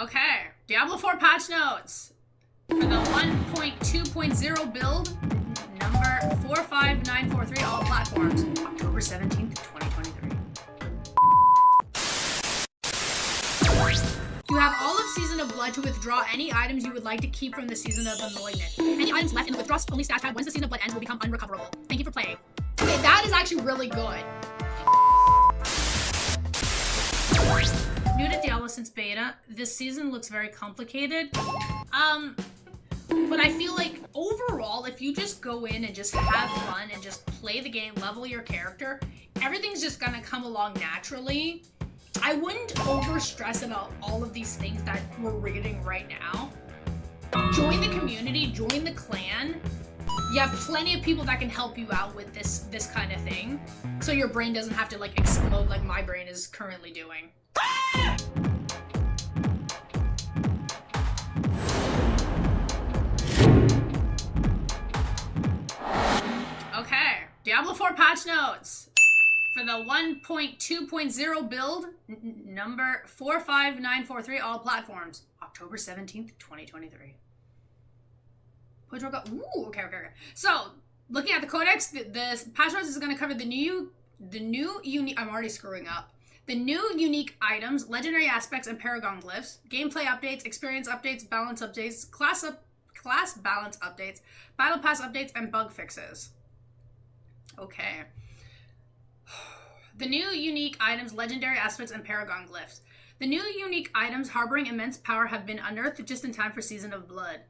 Okay, Diablo 4 patch notes for the 1.2.0 build, number 45943, all platforms, October 17th, 2023. You have all of Season of Blood to withdraw any items you would like to keep from the Season of the Malignant. Any items left in the withdraw only stash tab once the Season of Blood ends will become unrecoverable. Thank you for playing. Okay, that is actually really good. New to Diablo since beta, this season looks very complicated. But I feel like overall, if you just go in and just have fun and just play the game, level your character, everything's just gonna come along naturally. I wouldn't over stress about all of these things that we're reading right now. Join the community, join the clan. You have plenty of people that can help you out with this kind of thing. So your brain doesn't have to like explode like my brain is currently doing. Okay, Diablo 4 patch notes for the 1.2.0 build, number 45943, all platforms, October 17th, 2023. Ooh, okay. So, looking at the codex, the patch notes is going to cover the new unique, I'm already screwing up. The new unique items, legendary aspects, and paragon glyphs, gameplay updates, experience updates, balance updates, class balance updates, battle pass updates, and bug fixes. Okay. The new unique items, legendary aspects, and paragon glyphs. The new unique items harboring immense power have been unearthed just in time for Season of Blood.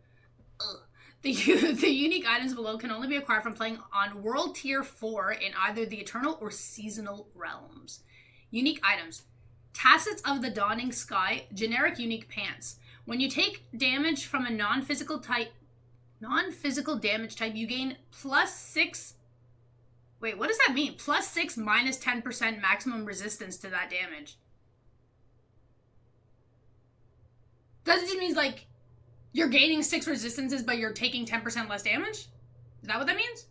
Ugh. The unique items below can only be acquired from playing on World Tier 4 in either the Eternal or Seasonal realms. Unique items. Tassets of the Dawning Sky, generic unique pants. When you take damage from a non-physical damage type, you gain +6. Wait, what does that mean? +6 minus 10% maximum resistance to that damage. That just means like you're gaining 6 resistances, but you're taking 10% less damage? Is that what that means?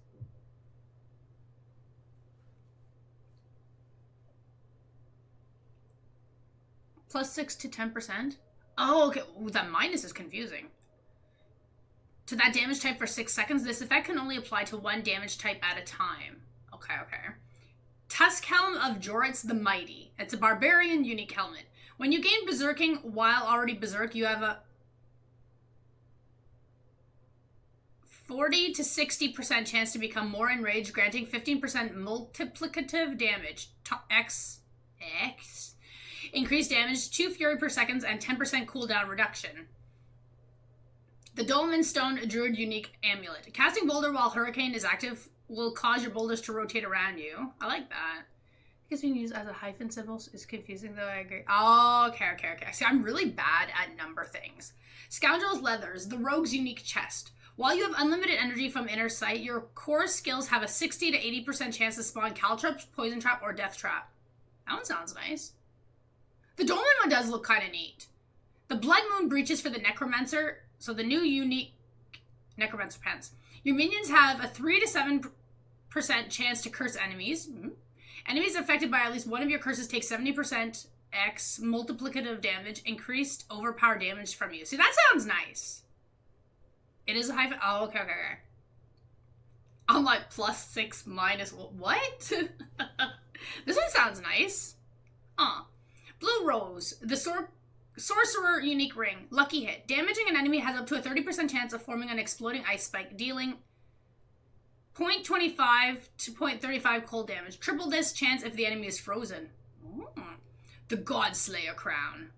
+6 to 10%? Oh, okay. Ooh, that minus is confusing. To that damage type for 6 seconds, this effect can only apply to one damage type at a time. Okay. Tusk Helm of Joritz the Mighty. It's a barbarian unique helmet. When you gain berserking while already berserk, you have a 40 to 60% chance to become more enraged, granting 15% multiplicative damage. X. Increased damage, 2 fury per second, and 10% cooldown reduction. The Dolmen Stone Druid unique amulet. Casting boulder while Hurricane is active will cause your boulders to rotate around you. I like that. Because being used as a hyphen symbol is confusing, though. I agree. Oh, okay. See, I'm really bad at number things. Scoundrel's Leathers. The Rogue's unique chest. While you have unlimited energy from Inner Sight, your core skills have a 60 to 80% chance to spawn Caltrops, Poison Trap, or Death Trap. That one sounds nice. The Dolmen one does look kind of neat. The Blood Moon breaches for the Necromancer. So the new unique Necromancer pants. Your minions have a 3 to 7% chance to curse enemies. Enemies affected by at least one of your curses take 70% X multiplicative damage, increased overpower damage from you. See, that sounds nice. It is a hyphen. Oh, okay. I'm like +6 minus what? This one sounds nice. Blue Rose, the Sorcerer unique ring. Lucky hit. Damaging an enemy has up to a 30% chance of forming an exploding ice spike, dealing 0.25 to 0.35 cold damage. Triple this chance if the enemy is frozen. The Godslayer crown.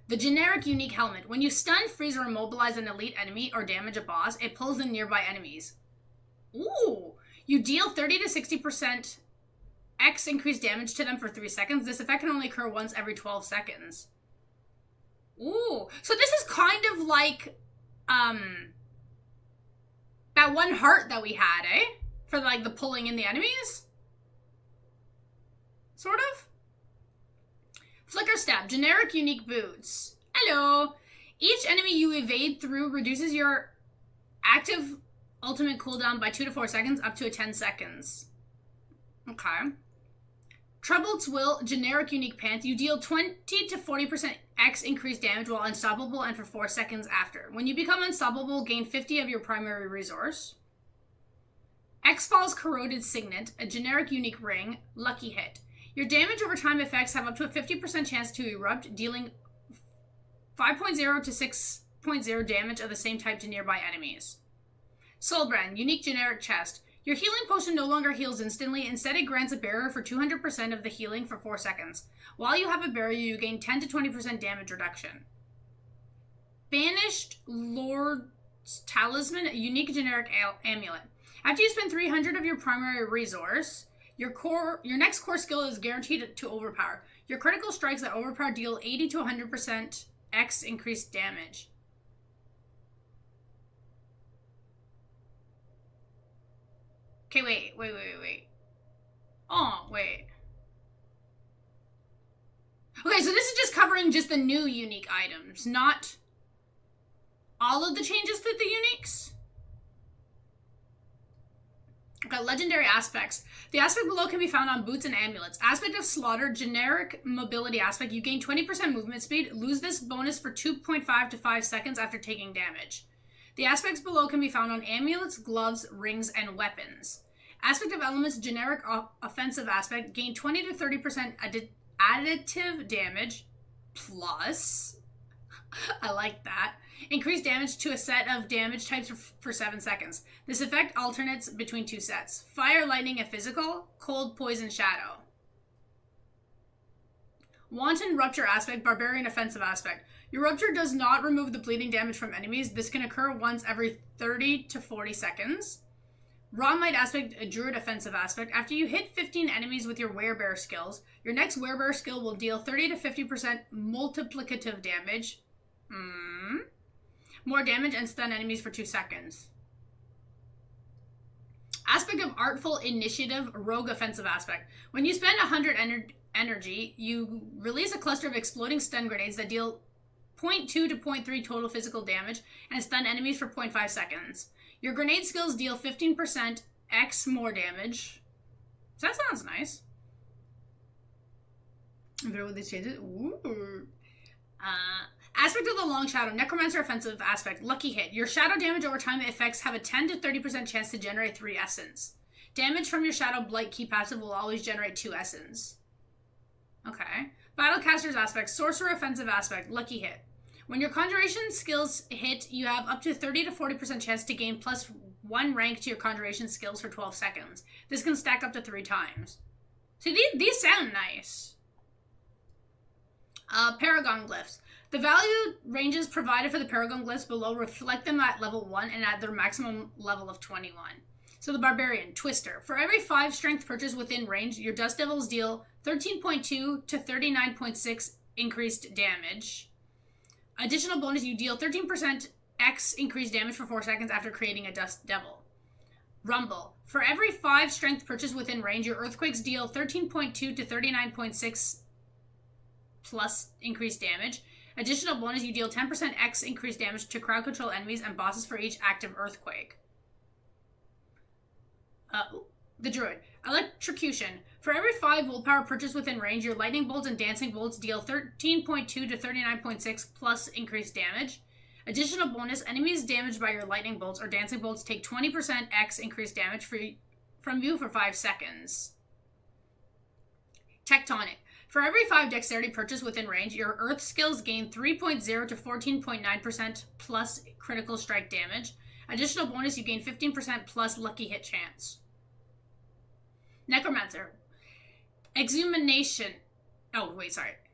The generic unique helmet. When you stun, freeze, or immobilize an elite enemy or damage a boss, it pulls in nearby enemies. Ooh. You deal 30 to 60% X increased damage to them for 3 seconds. This effect can only occur once every 12 seconds. Ooh. So this is kind of like that one heart that we had, eh? For like the pulling in the enemies? Sort of? Flicker Stab. Generic unique boots. Hello. Each enemy you evade through reduces your active ultimate cooldown by 2 to 4 seconds up to 10 seconds. Okay. Troubled's Will, generic unique pant. You deal 20 to 40% X increased damage while unstoppable and for 4 seconds after. When you become unstoppable, gain 50 of your primary resource. X-Fall's Corroded Signet, a generic unique ring. Lucky hit. Your damage over time effects have up to a 50% chance to erupt, dealing 5.0 to 6.0 damage of the same type to nearby enemies. Soulbrand, unique generic chest. Your healing potion no longer heals instantly. Instead, it grants a barrier for 200% of the healing for 4 seconds. While you have a barrier, you gain 10 to 20% damage reduction. Banished Lord's Talisman, a unique generic amulet. After you spend 300 of your primary resource, your next core skill is guaranteed to overpower. Your critical strikes that overpower deal 80 to 100% X increased damage. Okay, wait. Oh, wait. Okay, so this is just covering just the new unique items, not all of the changes to the uniques. Okay, legendary aspects. The aspect below can be found on boots and amulets. Aspect of Slaughter, generic mobility aspect. You gain 20% movement speed. Lose this bonus for 2.5 to 5 seconds after taking damage. The aspects below can be found on amulets, gloves, rings, and weapons. Aspect of Elements, generic offensive aspect. Gain 20 to 30% additive damage. Plus, I like that. Increase damage to a set of damage types for 7 seconds. This effect alternates between 2 sets. Fire, lightning, and physical. Cold, poison, shadow. Wanton Rupture aspect, barbarian offensive aspect. Your rupture does not remove the bleeding damage from enemies. This can occur once every 30 to 40 seconds. Raw Might aspect, a druid offensive aspect. After you hit 15 enemies with your werebear skills, your next werebear skill will deal 30 to 50% multiplicative damage. More damage and stun enemies for 2 seconds. Aspect of Artful Initiative, rogue offensive aspect. When you spend 100 energy, you release a cluster of exploding stun grenades that deal 0.2 to 0.3 total physical damage and stun enemies for 0.5 seconds. Your grenade skills deal 15% X more damage. So that sounds nice. There with these changes. Ooh. Aspect of the Long Shadow, Necromancer offensive aspect, lucky hit. Your shadow damage over time effects have a 10 to 30% chance to generate 3 essence. Damage from your Shadow Blight key passive will always generate 2 essence. Okay. Battlecaster's aspect, Sorcerer offensive aspect, lucky hit. When your conjuration skills hit, you have up to 30 to 40% chance to gain plus 1 rank to your conjuration skills for 12 seconds. This can stack up to 3 times. See, these sound nice. Paragon Glyphs. The value ranges provided for the Paragon Glyphs below reflect them at level 1 and at their maximum level of 21. So the Barbarian, Twister. For every 5 strength purchase within range, your Dust Devils deal 13.2 to 39.6 increased damage. Additional bonus, you deal 13% X increased damage for 4 seconds after creating a Dust Devil. Rumble. For every 5 strength purchase within range, your Earthquakes deal 13.2 to 39.6 plus increased damage. Additional bonus, you deal 10% X increased damage to crowd control enemies and bosses for each active Earthquake. The Druid. Electrocution. For every 5 willpower purchase within range, your Lightning Bolts and Dancing Bolts deal 13.2 to 39.6 plus increased damage. Additional bonus, enemies damaged by your Lightning Bolts or Dancing Bolts take 20% X increased damage from you for 5 seconds. Tectonic. For every 5 dexterity purchase within range, your Earth skills gain 3.0 to 14.9% plus critical strike damage. Additional bonus, you gain 15% plus lucky hit chance. Necromancer. Exhumation.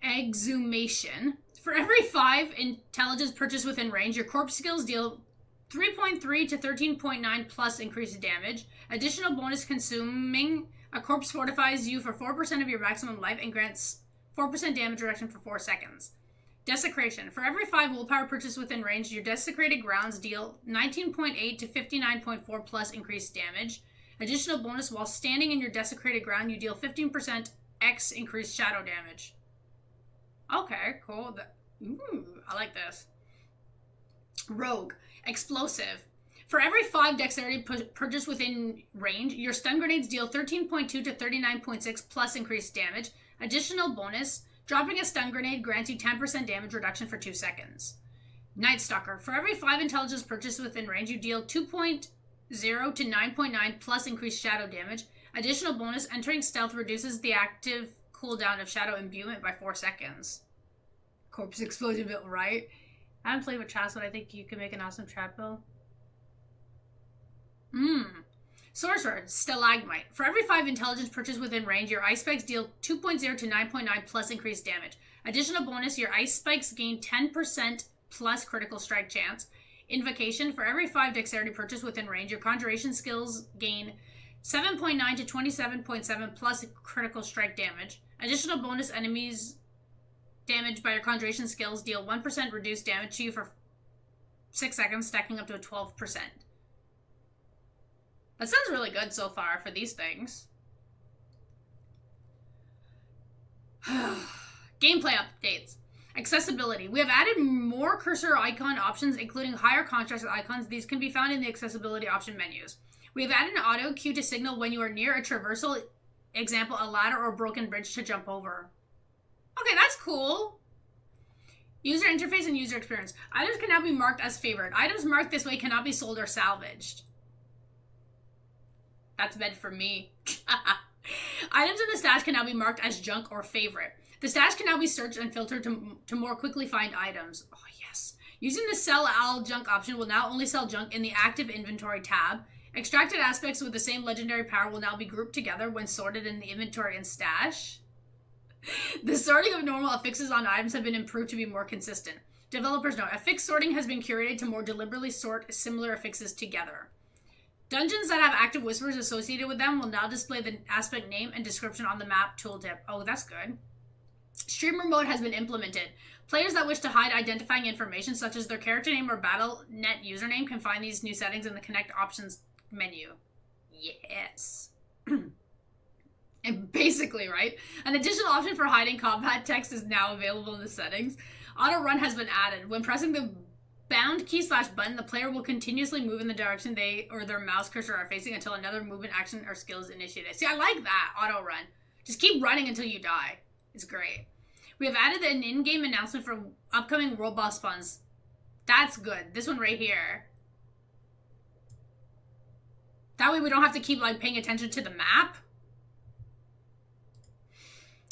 Exhumation. For every 5 intelligence purchase within range, your corpse skills deal 3.3 to 13.9 plus increased damage. Additional bonus, consuming a corpse fortifies you for 4% of your maximum life and grants 4% damage reduction for 4 seconds. Desecration. For every 5 willpower purchase within range, your desecrated grounds deal 19.8 to 59.4 plus increased damage. Additional bonus, while standing in your desecrated ground, you deal 15% X increased shadow damage. Okay, cool. I like this. Rogue. Explosive. For every 5 dexterity purchased within range, your stun grenades deal 13.2 to 39.6 plus increased damage. Additional bonus, dropping a stun grenade grants you 10% damage reduction for 2 seconds. Night Stalker. For every 5 intelligence purchased within range, you deal 2.0 to 9.9 plus increased shadow damage. Additional bonus, entering stealth reduces the active cooldown of shadow imbuement by 4 seconds. Corpse explosion build, right? I haven't played with traps, but I think you can make an awesome trap build. Sorcerer, Stalagmite. For every 5 intelligence purchased within range, your ice spikes deal 2.0 to 9.9 plus increased damage. Additional bonus, your ice spikes gain 10% plus critical strike chance. Invocation. For every 5 dexterity purchased within range, your conjuration skills gain 7.9 to 27.7 plus critical strike damage. Additional bonus, enemies damaged by your conjuration skills deal 1% reduced damage to you for 6 seconds, stacking up to a 12%. That sounds really good so far for these things. Gameplay updates. Accessibility. We have added more cursor icon options, including higher contrast icons. These can be found in the accessibility option menus. We have added an auto cue to signal when you are near a traversal, example, a ladder or a broken bridge to jump over. Okay, that's cool. User interface and user experience. Items can now be marked as favorite. Items marked this way cannot be sold or salvaged. That's meant for me. Items in the stash can now be marked as junk or favorite. The stash can now be searched and filtered to more quickly find items. Oh, yes. Using the sell all junk option will now only sell junk in the active inventory tab. Extracted aspects with the same legendary power will now be grouped together when sorted in the inventory and stash. The sorting of normal affixes on items have been improved to be more consistent. Developers note, affix sorting has been curated to more deliberately sort similar affixes together. Dungeons that have active whispers associated with them will now display the aspect name and description on the map tooltip. Oh, that's good. Streamer mode has been implemented. Players that wish to hide identifying information such as their character name or Battle.net username can find these new settings in the Connect Options menu. Yes. And basically, right? An additional option for hiding combat text is now available in the settings. Auto run has been added. When pressing the bound key / button, the player will continuously move in the direction they or their mouse cursor are facing until another movement, action, or skill is initiated. See, I like that, auto run. Just keep running until you die. It's great. We have added an in-game announcement for upcoming world boss spawns. That's good. This one right here. That way we don't have to keep paying attention to the map.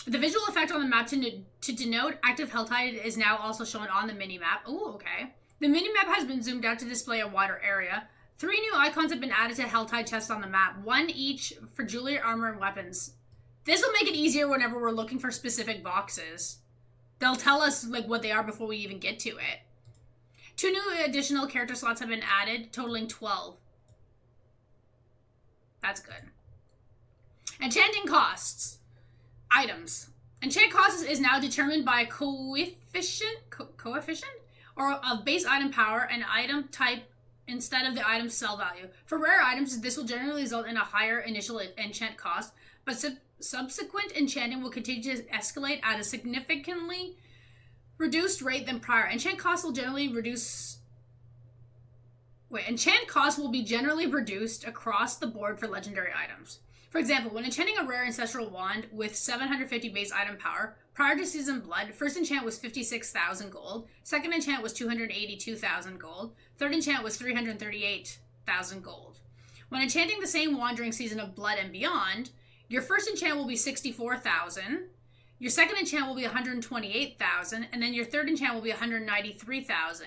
The visual effect on the map to denote active Helltide is now also shown on the mini-map. Oh, okay. The mini-map has been zoomed out to display a wider area. 3 new icons have been added to Helltide chests on the map, 1 each for jewelry, armor, and weapons. This will make it easier whenever we're looking for specific boxes. They'll tell us what they are before we even get to it. 2 new additional character slots have been added, totaling 12. That's good. Enchanting costs. Items. Enchant cost is now determined by a coefficient or of base item power and item type instead of the item's sell value. For rare items, this will generally result in a higher initial enchant cost, but subsequent enchanting will continue to escalate at a significantly reduced rate than prior. Enchant costs will be generally reduced across the board for legendary items. For example, when enchanting a rare ancestral wand with 750 base item power, prior to Season Blood, first enchant was 56,000 gold, second enchant was 282,000 gold, third enchant was 338,000 gold. When enchanting the same wand during Season of Blood and beyond, your first enchant will be 64,000, your second enchant will be 128,000, and then your third enchant will be 193,000.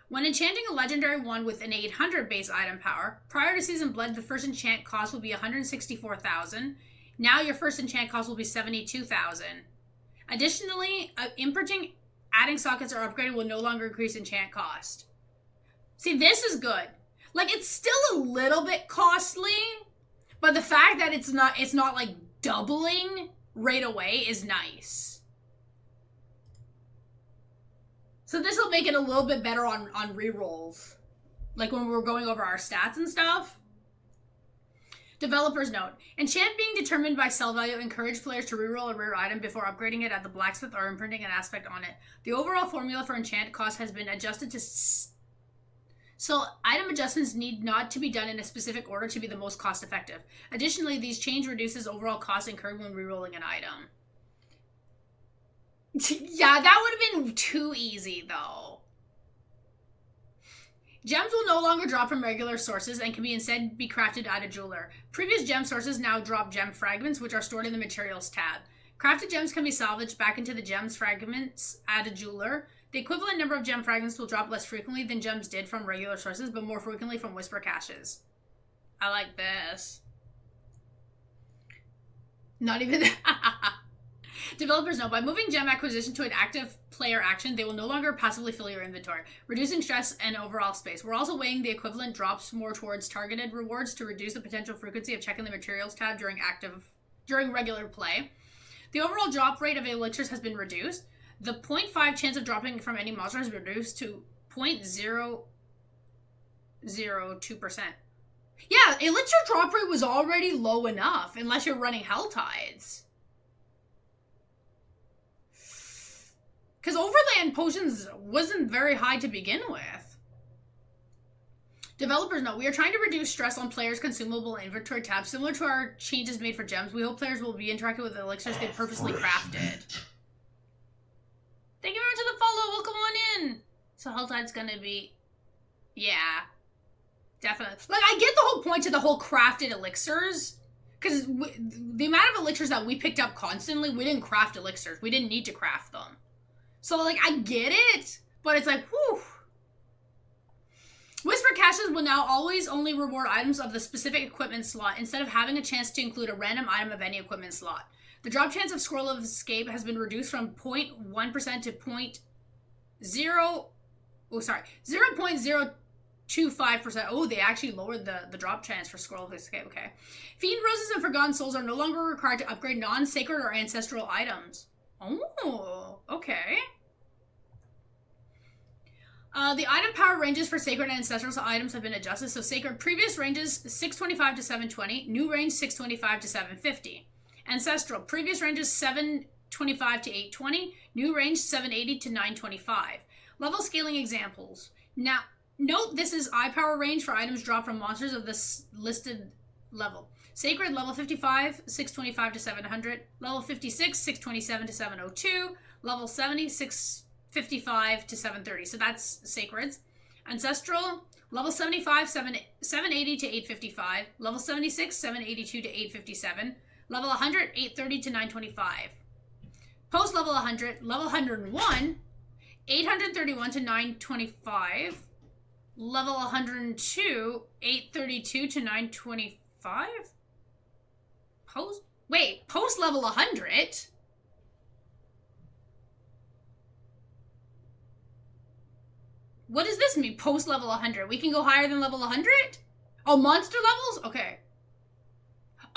When enchanting a legendary wand with an 800 base item power, prior to Season Blood, the first enchant cost will be 164,000. Now your first enchant cost will be 72,000. Additionally, imprinting, adding sockets, or upgrading will no longer increase enchant cost. See, this is good. It's still a little bit costly, but the fact that it's not doubling right away is nice. So this will make it a little bit better on rerolls. When we're going over our stats and stuff. Developers note, enchant being determined by sell value encourage players to reroll a rare item before upgrading it at the blacksmith or imprinting an aspect on it. The overall formula for enchant cost has been adjusted to So item adjustments need not to be done in a specific order to be the most cost effective. Additionally, these change reduces overall cost incurred when rerolling an item. Yeah, that would have been too easy though. Gems will no longer drop from regular sources and can instead be crafted at a jeweler. Previous gem sources now drop gem fragments, which are stored in the materials tab. Crafted gems can be salvaged back into the gems fragments at a jeweler. The equivalent number of gem fragments will drop less frequently than gems did from regular sources, but more frequently from whisper caches. I like this. Not even... Developers know by moving gem acquisition to an active player action, they will no longer passively fill your inventory, reducing stress and overall space. We're also weighing the equivalent drops more towards targeted rewards to reduce the potential frequency of checking the materials tab during regular play. The overall drop rate of elixirs has been reduced. The 0.5 chance of dropping from any monster has been reduced to 0.002%. Yeah, elixir drop rate was already low enough, unless you're running Hell Tides. Because Overland Potions wasn't very high to begin with. Developers know we are trying to reduce stress on players' consumable inventory tabs. Similar to our changes made for gems, we hope players will be interacting with the elixirs they purposely crafted. Thank you very much for the follow. Welcome on in. So Helltide's gonna be... Yeah. Definitely. Like, I get the whole point to the whole crafted elixirs. Because the amount of elixirs that we picked up constantly, we didn't craft elixirs. We didn't need to craft them. So, like, I get it, but it's like, whew. Whisper caches will now always only reward items of the specific equipment slot instead of having a chance to include a random item of any equipment slot. The drop chance of Scroll of Escape has been reduced from 0.1% to 0.025%. Oh, they actually lowered the drop chance for Scroll of Escape, okay. Fiend Roses and Forgotten Souls are no longer required to upgrade non-sacred or ancestral items. Oh, okay. The item power ranges for sacred and ancestral items have been adjusted. So sacred previous ranges 625 to 720, new range 625 to 750. Ancestral previous ranges 725 to 820, new range 780 to 925. Level scaling examples. Now, note this is eye power range for items dropped from monsters of this listed level. Sacred level 55, 625 to 700. Level 56, 627 to 702. Level 70, 655 to 730. So that's sacreds. Ancestral, level 75, 780 to 855. Level 76, 782 to 857. Level 100, 830 to 925. Post level 100, level 101, 831 to 925. Level 102, 832 to 925. Post level 100? What does this mean? Post level 100. We can go higher than level 100? Oh, monster levels? Okay.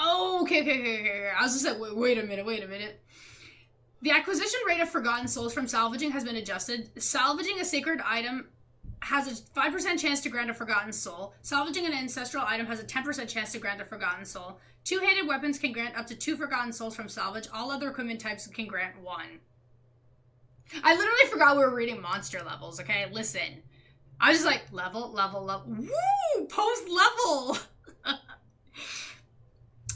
Oh, okay. I was just like, wait a minute. The acquisition rate of Forgotten Souls from salvaging has been adjusted. Salvaging a sacred item has a 5% chance to grant a Forgotten Soul. Salvaging an ancestral item has a 10% chance to grant a Forgotten Soul. Two-handed weapons can grant up to 2 Forgotten Souls from salvage. All other equipment types can grant 1. I literally forgot we were reading monster levels, okay? Listen. I was just like, level. Woo! Post-level!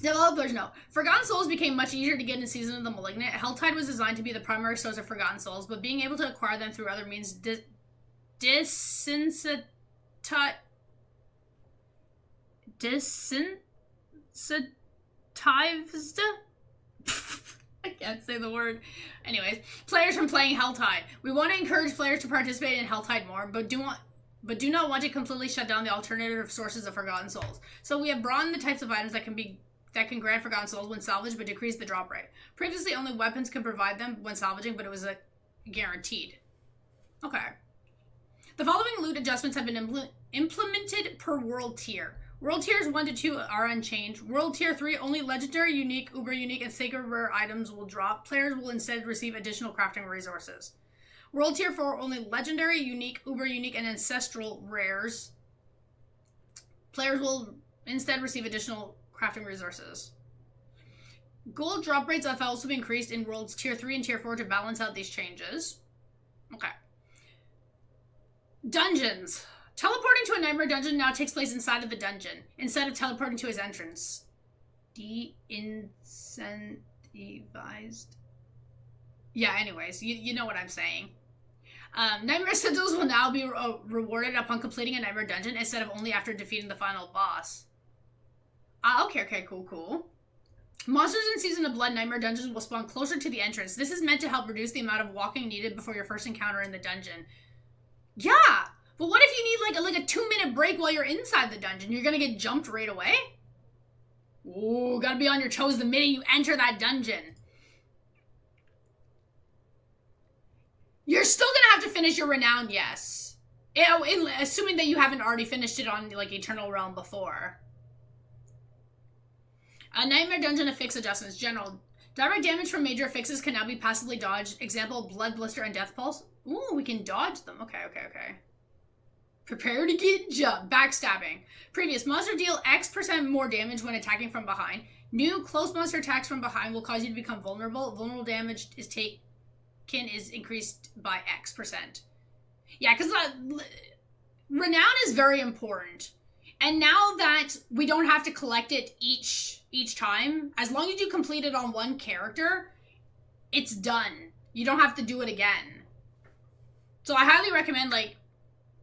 Developers know. Forgotten Souls became much easier to get in Season of the Malignant. Helltide was designed to be the primary source of Forgotten Souls, but being able to acquire them through other means desensitized? I can't say the word. Anyways, players from playing Helltide. We want to encourage players to participate in Helltide more, but do not want to completely shut down the alternative sources of Forgotten Souls. So we have broadened the types of items that can grant Forgotten Souls when salvaged, but decrease the drop rate. Previously, only weapons could provide them when salvaging, but it was guaranteed. Okay. The following loot adjustments have been implemented per world tier. World tiers 1 to 2 are unchanged. World tier 3, only legendary, unique, uber unique, and sacred rare items will drop. Players will instead receive additional crafting resources. World tier 4, only legendary, unique, uber unique, and ancestral rares. Players will instead receive additional crafting resources. Gold drop rates have also been increased in worlds tier 3 and tier 4 to balance out these changes. Okay. Dungeons. Teleporting to a nightmare dungeon now takes place inside of the dungeon, instead of teleporting to his entrance. De-incentivized. Yeah, anyways, you know what I'm saying. Nightmare sigils will now be rewarded upon completing a nightmare dungeon instead of only after defeating the final boss. Okay, cool. Monsters in Season of Blood nightmare dungeons will spawn closer to the entrance. This is meant to help reduce the amount of walking needed before your first encounter in the dungeon. Yeah, but what if you need like a 2-minute break while you're inside the dungeon? You're gonna get jumped right away? Ooh, gotta be on your toes the minute you enter that dungeon. You're still gonna have to finish your Renown, yes. Assuming that you haven't already finished it on like Eternal Realm before. Nightmare Dungeon affix adjustments. General. Direct damage from major affixes can now be passively dodged. Example, Blood Blister and Death Pulse. Ooh, we can dodge them. Okay. Prepare to get jumped. Backstabbing. Previous. Monster deal X% more damage when attacking from behind. New close monster attacks from behind will cause you to become vulnerable. Vulnerable damage is increased by X%. Yeah, because Renown is very important. And now that we don't have to collect it each time, as long as you complete it on one character, it's done. You don't have to do it again. So I highly recommend, like,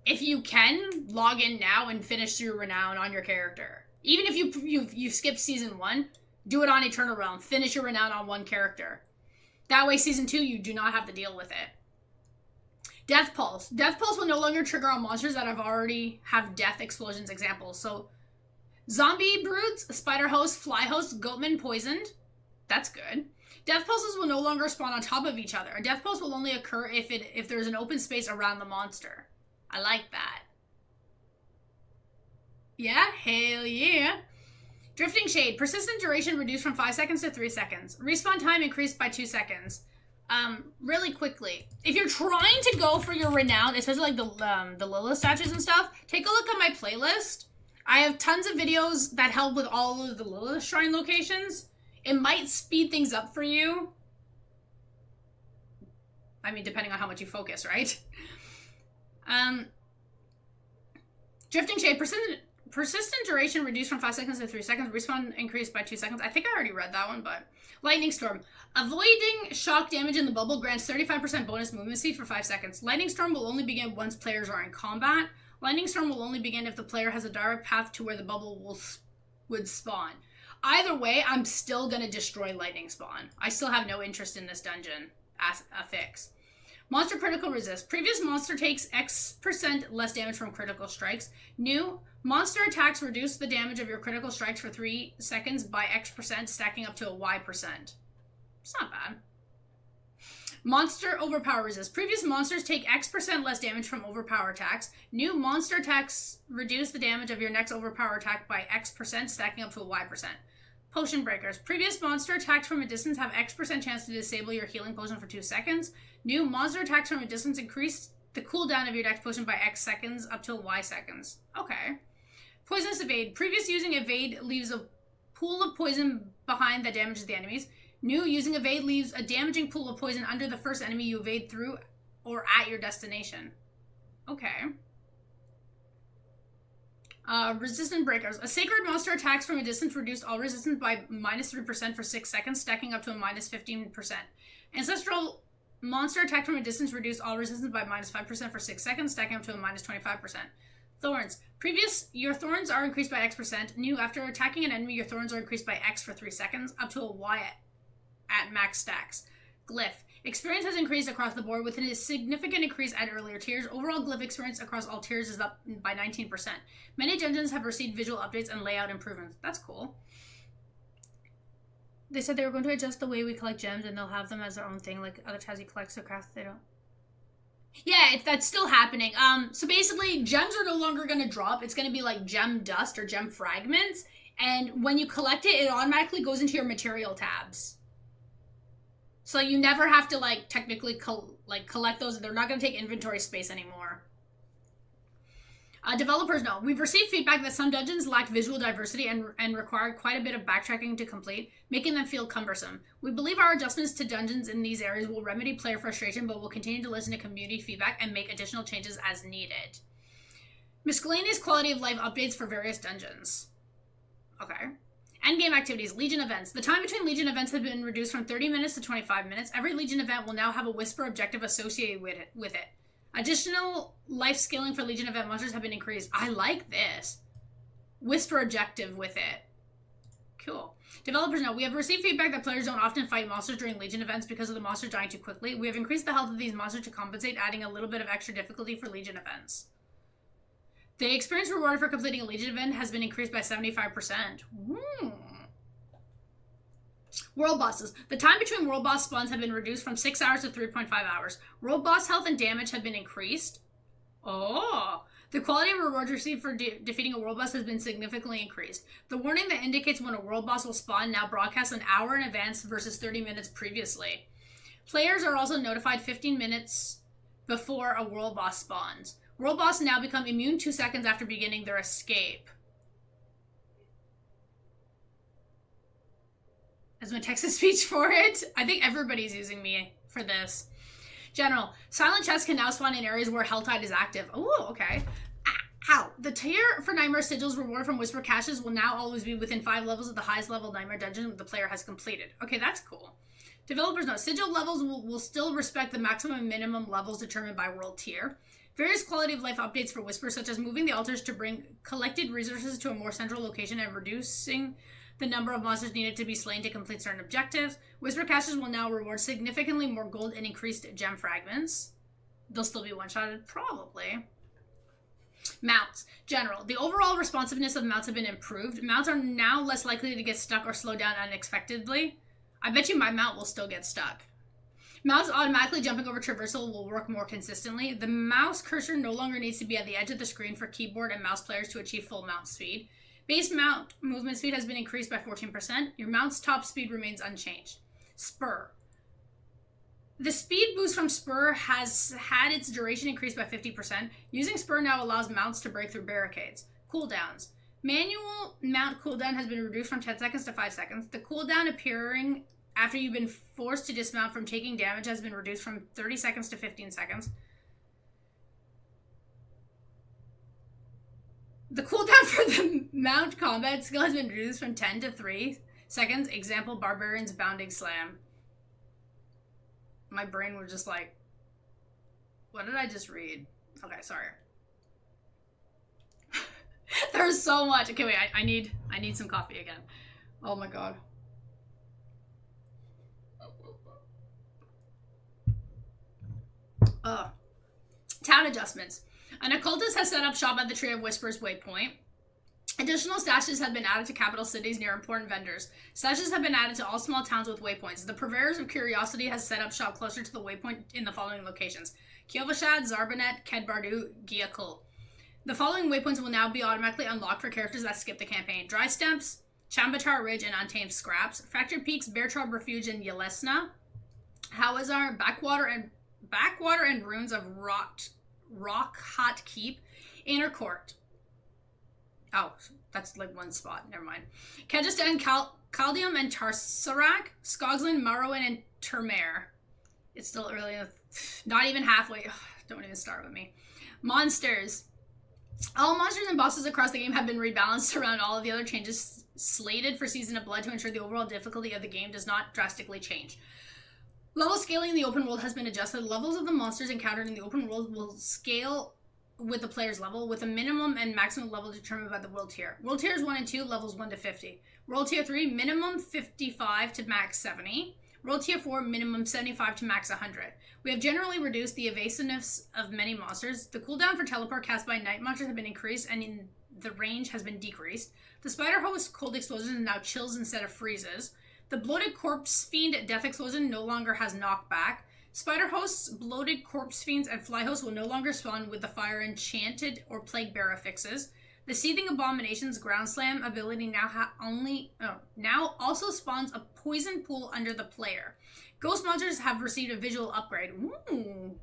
if you can, log in now and finish through Renown on your character. Even if you skipped Season 1, do it on Eternal Realm. Finish your Renown on one character. That way, Season 2, you do not have to deal with it. Death Pulse. Death Pulse will no longer trigger on monsters that already have death explosions examples. So, zombie brutes, spider host, fly host, goatman poisoned. That's good. Death Pulses will no longer spawn on top of each other. A Death Pulse will only occur if there's an open space around the monster. I like that. Yeah, hell yeah. Drifting Shade. Persistent duration reduced from 5 seconds to 3 seconds. Respawn time increased by 2 seconds. Really quickly, if you're trying to go for your Renown, especially like the Lilith statues and stuff, take a look at my playlist. I have tons of videos that help with all of the Lilith shrine locations. It might speed things up for you. I mean, depending on how much you focus, right? Drifting Shade. Persistent duration reduced from 5 seconds to 3 seconds. Respawn increased by 2 seconds. I think I already read that one, but... Lightning Storm. Avoiding shock damage in the bubble grants 35% bonus movement speed for 5 seconds. Lightning Storm will only begin once players are in combat. Lightning Storm will only begin if the player has a direct path to where the bubble would spawn. Either way, I'm still going to destroy Lightning Spawn. I still have no interest in this dungeon as a fix. Monster Critical Resist. Previous monster takes X% less damage from critical strikes. New, monster attacks reduce the damage of your critical strikes for 3 seconds by X%, stacking up to a Y%. It's not bad. Monster Overpower Resist. Previous monsters take X% less damage from overpower attacks. New, monster attacks reduce the damage of your next overpower attack by X%, stacking up to a Y%. Potion Breakers. Previous monster attacks from a distance have X% chance to disable your healing potion for 2 seconds. New, monster attacks from a distance increase the cooldown of your dex potion by X seconds up to Y seconds. Okay. Poisonous Evade. Previous using Evade leaves a pool of poison behind that damages the enemies. New, using Evade leaves a damaging pool of poison under the first enemy you evade through or at your destination. Okay. Resistant Breakers. A sacred monster attacks from a distance reduced all resistance by -3% for 6 seconds, stacking up to a -15%. Ancestral monster attack from a distance reduced all resistance by -5% for 6 seconds, stacking up to a -25%. Thorns. Previous, your thorns are increased by X%. New, after attacking an enemy, your thorns are increased by X for 3 seconds, up to a Y at max stacks. Glyph. Experience has increased across the board with a significant increase at earlier tiers. Overall glyph experience across all tiers is up by 19%. Many dungeons have received visual updates and layout improvements. That's cool. They said they were going to adjust the way we collect gems and they'll have them as their own thing, like other times you collect so craft they don't. Yeah, that's still happening. So basically, gems are no longer going to drop. It's going to be like gem dust or gem fragments. And when you collect it, it automatically goes into your material tabs. So you never have to, like, technically collect those. They're not going to take inventory space anymore. Developers know. We've received feedback that some dungeons lack visual diversity and require quite a bit of backtracking to complete, making them feel cumbersome. We believe our adjustments to dungeons in these areas will remedy player frustration, but we'll continue to listen to community feedback and make additional changes as needed. Miscellaneous quality of life updates for various dungeons. Okay. Endgame activities, Legion events. The time between Legion events has been reduced from 30 minutes to 25 minutes. Every Legion event will now have a Whisper objective associated with it. Additional life scaling for Legion event monsters have been increased. I like this. Whisper objective with it. Cool. Developers know, we have received feedback that players don't often fight monsters during Legion events because of the monsters dying too quickly. We have increased the health of these monsters to compensate, adding a little bit of extra difficulty for Legion events. The experience reward for completing a Legion event has been increased by 75%. World bosses. The time between world boss spawns have been reduced from 6 hours to 3.5 hours. World boss health and damage have been increased. Oh. The quality of rewards received for defeating a world boss has been significantly increased. The warning that indicates when a world boss will spawn now broadcasts an hour in advance versus 30 minutes previously. Players are also notified 15 minutes before a world boss spawns. World boss now become immune 2 seconds after beginning their escape. As my text-to-speech for it. I think everybody's using me for this. General. Silent chests can now spawn in areas where Helltide is active. Oh, okay. Ow. The tier for Nightmare Sigils reward from Whisper Caches will now always be within 5 levels of the highest level Nightmare dungeon the player has completed. Okay, that's cool. Developers know Sigil levels will still respect the maximum and minimum levels determined by world tier. Various quality of life updates for Whisper, such as moving the altars to bring collected resources to a more central location and reducing the number of monsters needed to be slain to complete certain objectives. Whisper caches will now reward significantly more gold and increased gem fragments. They'll still be one-shotted? Probably. Mounts. General. The overall responsiveness of mounts have been improved. Mounts are now less likely to get stuck or slow down unexpectedly. I bet you my mount will still get stuck. Mouse automatically jumping over traversal will work more consistently. The mouse cursor no longer needs to be at the edge of the screen for keyboard and mouse players to achieve full mount speed. Base mount movement speed has been increased by 14%. Your mount's top speed remains unchanged. Spur. The speed boost from Spur has had its duration increased by 50%. Using Spur now allows mounts to break through barricades. Cooldowns. Manual mount cooldown has been reduced from 10 seconds to 5 seconds. The cooldown appearing after you've been forced to dismount from taking damage has been reduced from 30 seconds to 15 seconds. The cooldown for the mount combat skill has been reduced from 10 to 3 seconds. Example, Barbarian's Bounding Slam. My brain was just like, what did I just read? Okay, sorry. There's so much. Okay, wait, I need some coffee again. Oh my god. Town adjustments. An occultist has set up shop at the Tree of Whispers waypoint. Additional stashes have been added to capital cities near important vendors. Stashes have been added to all small towns with waypoints. The Purveyors of Curiosity has set up shop closer to the waypoint in the following locations: Kielvashad, Zarbanet, Kedbardu, Giakul. The following waypoints will now be automatically unlocked for characters that skip the campaign: Dry Steps, Chambatar Ridge, and Untamed Scraps, Fractured Peaks, Beartrub Refuge, and Yelesna, Hawazar, Backwater and Ruins of Rock Hot Keep, Inner Court. Oh, that's like one spot. Never mind. Kyrgyzstan, Caldium, and Tarsarak, Skoglin, Marwin, and Termare. It's still early. Not even halfway. Ugh, don't even start with me. Monsters. All monsters and bosses across the game have been rebalanced around all of the other changes slated for Season of Blood to ensure the overall difficulty of the game does not drastically change. Level scaling in the open world has been adjusted. Levels of the monsters encountered in the open world will scale with the player's level, with a minimum and maximum level determined by the world tier. World tiers 1 and 2, levels 1 to 50. World tier 3, minimum 55 to max 70. World tier 4, minimum 75 to max 100. We have generally reduced the evasiveness of many monsters. The cooldown for teleport cast by night monsters have been increased, and the range has been decreased. The spider host cold explosion now chills instead of freezes. The bloated corpse fiend death explosion no longer has knockback. Spider hosts, bloated corpse fiends, and fly hosts will no longer spawn with the fire enchanted or plague bearer fixes. The seething abomination's ground slam ability now also spawns a poison pool under the player. Ghost monsters have received a visual upgrade. Ooh.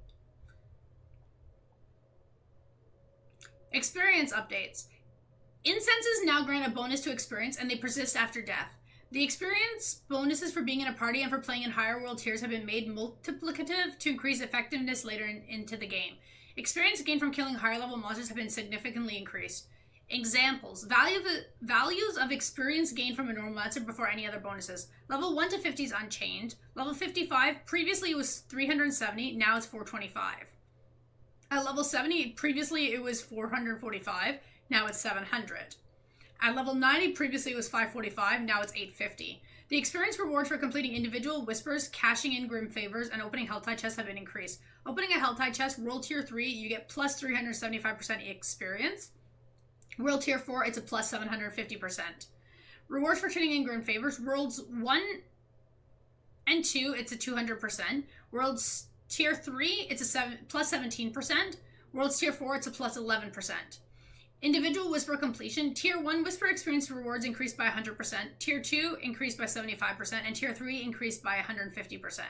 Experience updates. Incenses now grant a bonus to experience, and they persist after death. The experience bonuses for being in a party and for playing in higher world tiers have been made multiplicative to increase effectiveness later into the game. Experience gained from killing higher level monsters have been significantly increased. Examples. Values of experience gained from a normal monster before any other bonuses. Level 1 to 50 is unchanged. Level 55, previously it was 370, now it's 425. At level 70, previously it was 445, now it's 700. At level 90, previously it was 545, now it's 850. The experience rewards for completing individual whispers, cashing in grim favors, and opening Helltide chests have been increased. Opening a Helltide chest, World Tier 3, you get plus 375% experience. World Tier 4, it's a plus 750%. Rewards for trading in grim favors, Worlds 1 and 2, it's a 200%. Worlds Tier 3, it's a plus 17%. Worlds Tier 4, it's a plus 11%. Individual Whisper completion. Tier 1 Whisper experience rewards increased by 100%. Tier 2 increased by 75%. And Tier 3 increased by 150%.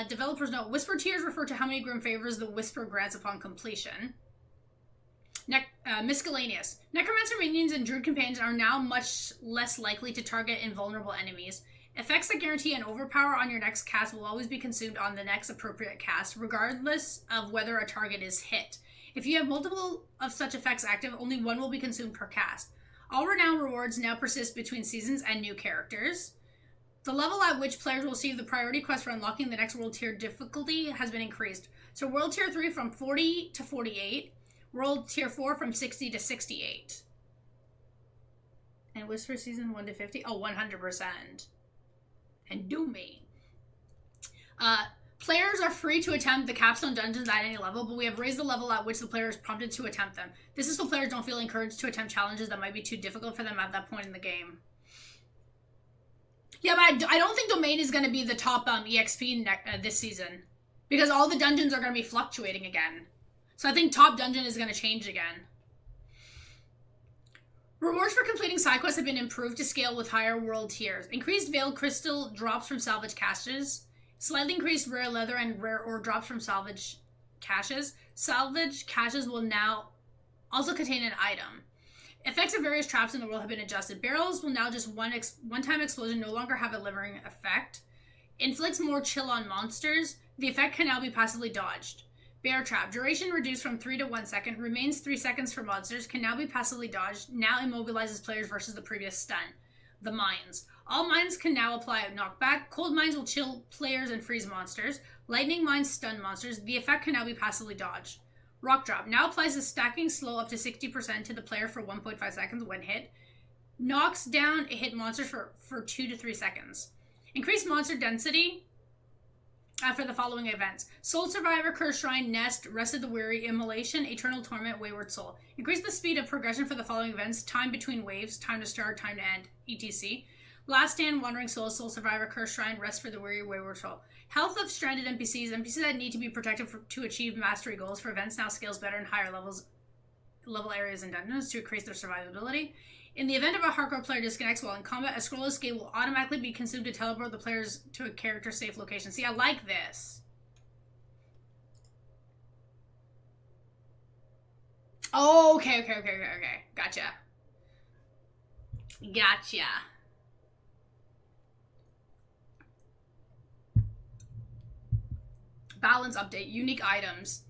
Developers note, Whisper tiers refer to how many grim favors the Whisper grants upon completion. Miscellaneous. Necromancer minions and Druid companions are now much less likely to target invulnerable enemies. Effects that guarantee an overpower on your next cast will always be consumed on the next appropriate cast, regardless of whether a target is hit. If you have multiple of such effects active, only one will be consumed per cast. All renown rewards now persist between seasons and new characters. The level at which players will receive the priority quest for unlocking the next world tier difficulty has been increased. So world tier 3 from 40 to 48, world tier 4 from 60 to 68. And Whisper season 1 to 50? Oh, 100%. And do me. Players are free to attempt the capstone dungeons at any level, but we have raised the level at which the player is prompted to attempt them. This is so players don't feel encouraged to attempt challenges that might be too difficult for them at that point in the game. Yeah, but I don't think Domain is going to be the top EXP this season, because all the dungeons are going to be fluctuating again. So I think top dungeon is going to change again. Rewards for completing side quests have been improved to scale with higher world tiers. Increased Veiled Crystal drops from salvage caches. Slightly increased rare leather and rare ore drops from salvage caches. Salvage caches will now also contain an item. Effects of various traps in the world have been adjusted. Barrels will now just one-time explosion no longer have a lingering effect. Inflicts more chill on monsters. The effect can now be passively dodged. Bear Trap. Duration reduced from 3 to 1 second. Remains 3 seconds for monsters. Can now be passively dodged. Now immobilizes players versus the previous stun. The Mines. All mines can now apply a knockback. Cold mines will chill players and freeze monsters. Lightning mines stun monsters. The effect can now be passively dodged. Rock Drop. Now applies a stacking slow up to 60% to the player for 1.5 seconds when hit. Knocks down a hit monster for 2 to 3 seconds. Increased monster density for the following events. Soul Survivor, Cursed Shrine, Nest, Rest of the Weary, Immolation, Eternal Torment, Wayward Soul. Increase the speed of progression for the following events. Time between waves, time to start, time to end, etc. Last Stand, Wandering Souls, Soul Survivor, Cursed Shrine, Rest for the Weary, Wayward Soul. Health of stranded NPCs. NPCs that need to be protected to achieve mastery goals for events now scales better in higher level areas and dungeons to increase their survivability. In the event of a hardcore player disconnects while in combat, a scroll escape will automatically be consumed to teleport the players to a character safe location. See, I like this. Oh, okay. Gotcha. Balance update. Unique items.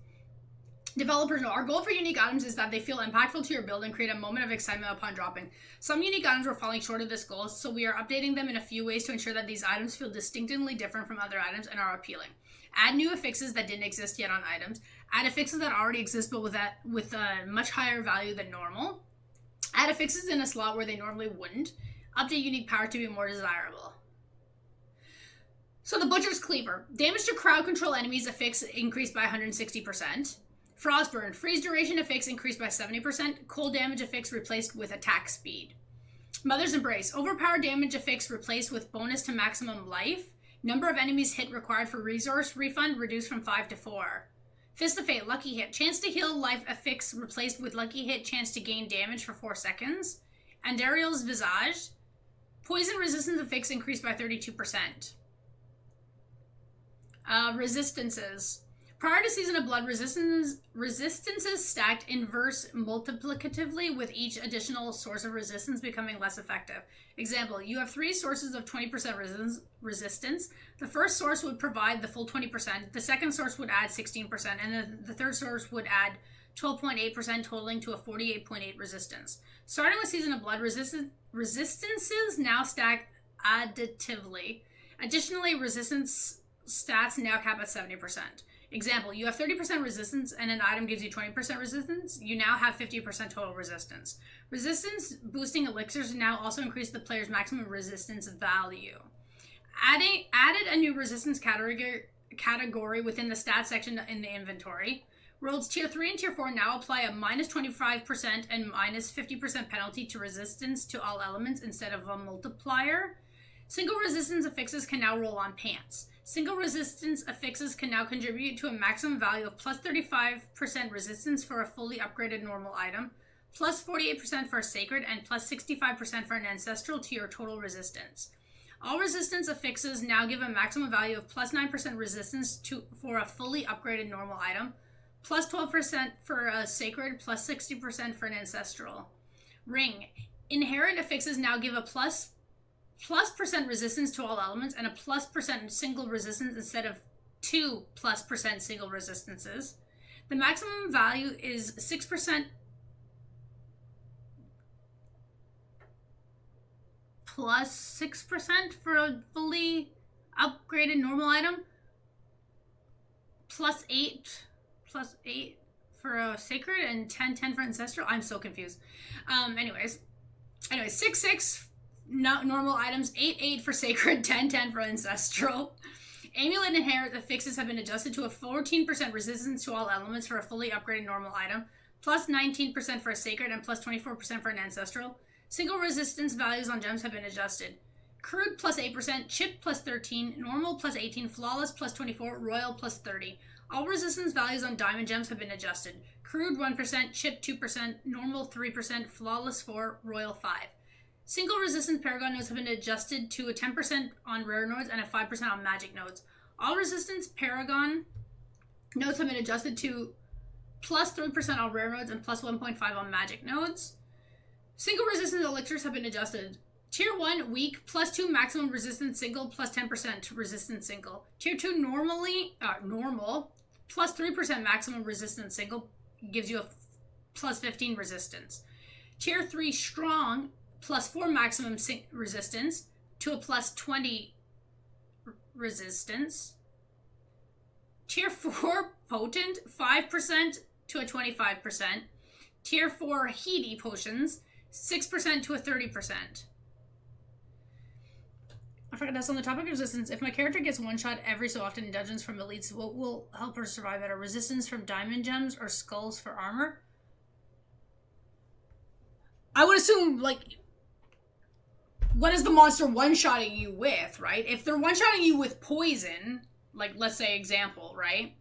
Developers know our goal for unique items is that they feel impactful to your build and create a moment of excitement upon dropping. Some unique items were falling short of this goal, so we are updating them in a few ways to ensure that these items feel distinctively different from other items and are appealing. Add new affixes that didn't exist yet on items. Add affixes that already exist but with a much higher value than normal. Add affixes in a slot where they normally wouldn't. Update unique power to be more desirable. So the Butcher's Cleaver. Damage to crowd control enemies affix increased by 160%. Frostburn. Freeze duration affix increased by 70%. Cold damage affix replaced with attack speed. Mother's Embrace. Overpowered damage affix replaced with bonus to maximum life. Number of enemies hit required for resource refund reduced from 5 to 4. Fist of Fate. Lucky Hit. Chance to heal life affix replaced with Lucky Hit. Chance to gain damage for 4 seconds. Andariel's Visage. Poison resistance affix increased by 32%. Resistances. Prior to Season of Blood, resistances stacked inverse multiplicatively, with each additional source of resistance becoming less effective. Example, you have 3 sources of 20% resistance. The first source would provide the full 20%, the second source would add 16%, and the third source would add 12.8%, totaling to a 48.8 resistance. Starting with Season of Blood, resistances now stack additively. Additionally, resistance stats now cap at 70%. Example, you have 30% resistance and an item gives you 20% resistance. You now have 50% total resistance. Resistance boosting elixirs now also increase the player's maximum resistance value. Added a new resistance category within the stats section in the inventory. Worlds Tier 3 and Tier 4 now apply a minus 25% and minus 50% penalty to resistance to all elements instead of a multiplier. Single resistance affixes can now roll on pants. Single resistance affixes can now contribute to a maximum value of plus 35% resistance for a fully upgraded normal item, plus 48% for a sacred, and plus 65% for an ancestral to your total resistance. All resistance affixes now give a maximum value of plus 9% resistance for a fully upgraded normal item, plus 12% for a sacred, plus 60% for an ancestral. Ring. Inherent affixes now give a plus percent resistance to all elements and a plus percent single resistance instead of 2+% single resistances. The maximum value is 6% plus 6% for a fully upgraded normal item, plus 8 for a sacred, and 10 for ancestral. I'm so confused. Anyways, 6 normal items, 8 for sacred, 10 for ancestral. Amulet inherent affixes have been adjusted to a 14% resistance to all elements for a fully upgraded normal item, plus 19% for a sacred, and plus 24% for an ancestral. Single resistance values on gems have been adjusted. Crude plus 8%, chip plus 13, normal plus 18, flawless plus 24, royal plus 30. All resistance values on diamond gems have been adjusted. Crude 1%, chip 2%, normal 3%, flawless 4, royal 5. Single resistance paragon nodes have been adjusted to a 10% on rare nodes and a 5% on magic nodes. All resistance paragon nodes have been adjusted to plus 3% on rare nodes and plus 1.5 on magic nodes. Single resistance elixirs have been adjusted. Tier 1 weak, plus 2 maximum resistance single, plus 10% resistance single. Tier 2 normal, plus 3% maximum resistance single, gives you a plus 15 resistance. Tier 3 strong, plus 4 maximum resistance to a plus 20 resistance. Tier 4 potent, 5% to a 25%. Tier 4 heaty potions, 6% to a 30%. I forgot that's on the topic of resistance. If my character gets one shot every so often in dungeons from elites, what will help her survive better? Resistance from diamond gems or skulls for armor? I would assume, like, what is the monster one-shotting you with, right? If they're one-shotting you with poison, like, let's say example, right?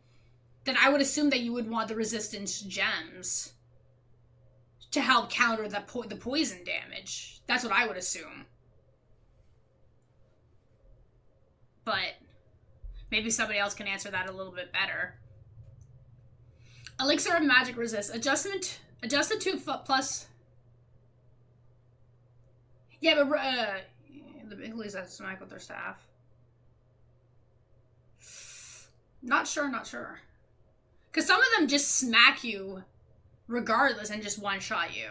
Then I would assume that you would want the resistance gems to help counter the poison damage. That's what I would assume. But maybe somebody else can answer that a little bit better. Elixir of Magic Resist. Adjusted to plus... Yeah, but the big leagues have to smack with their staff. Not sure. Because some of them just smack you regardless and just one-shot you.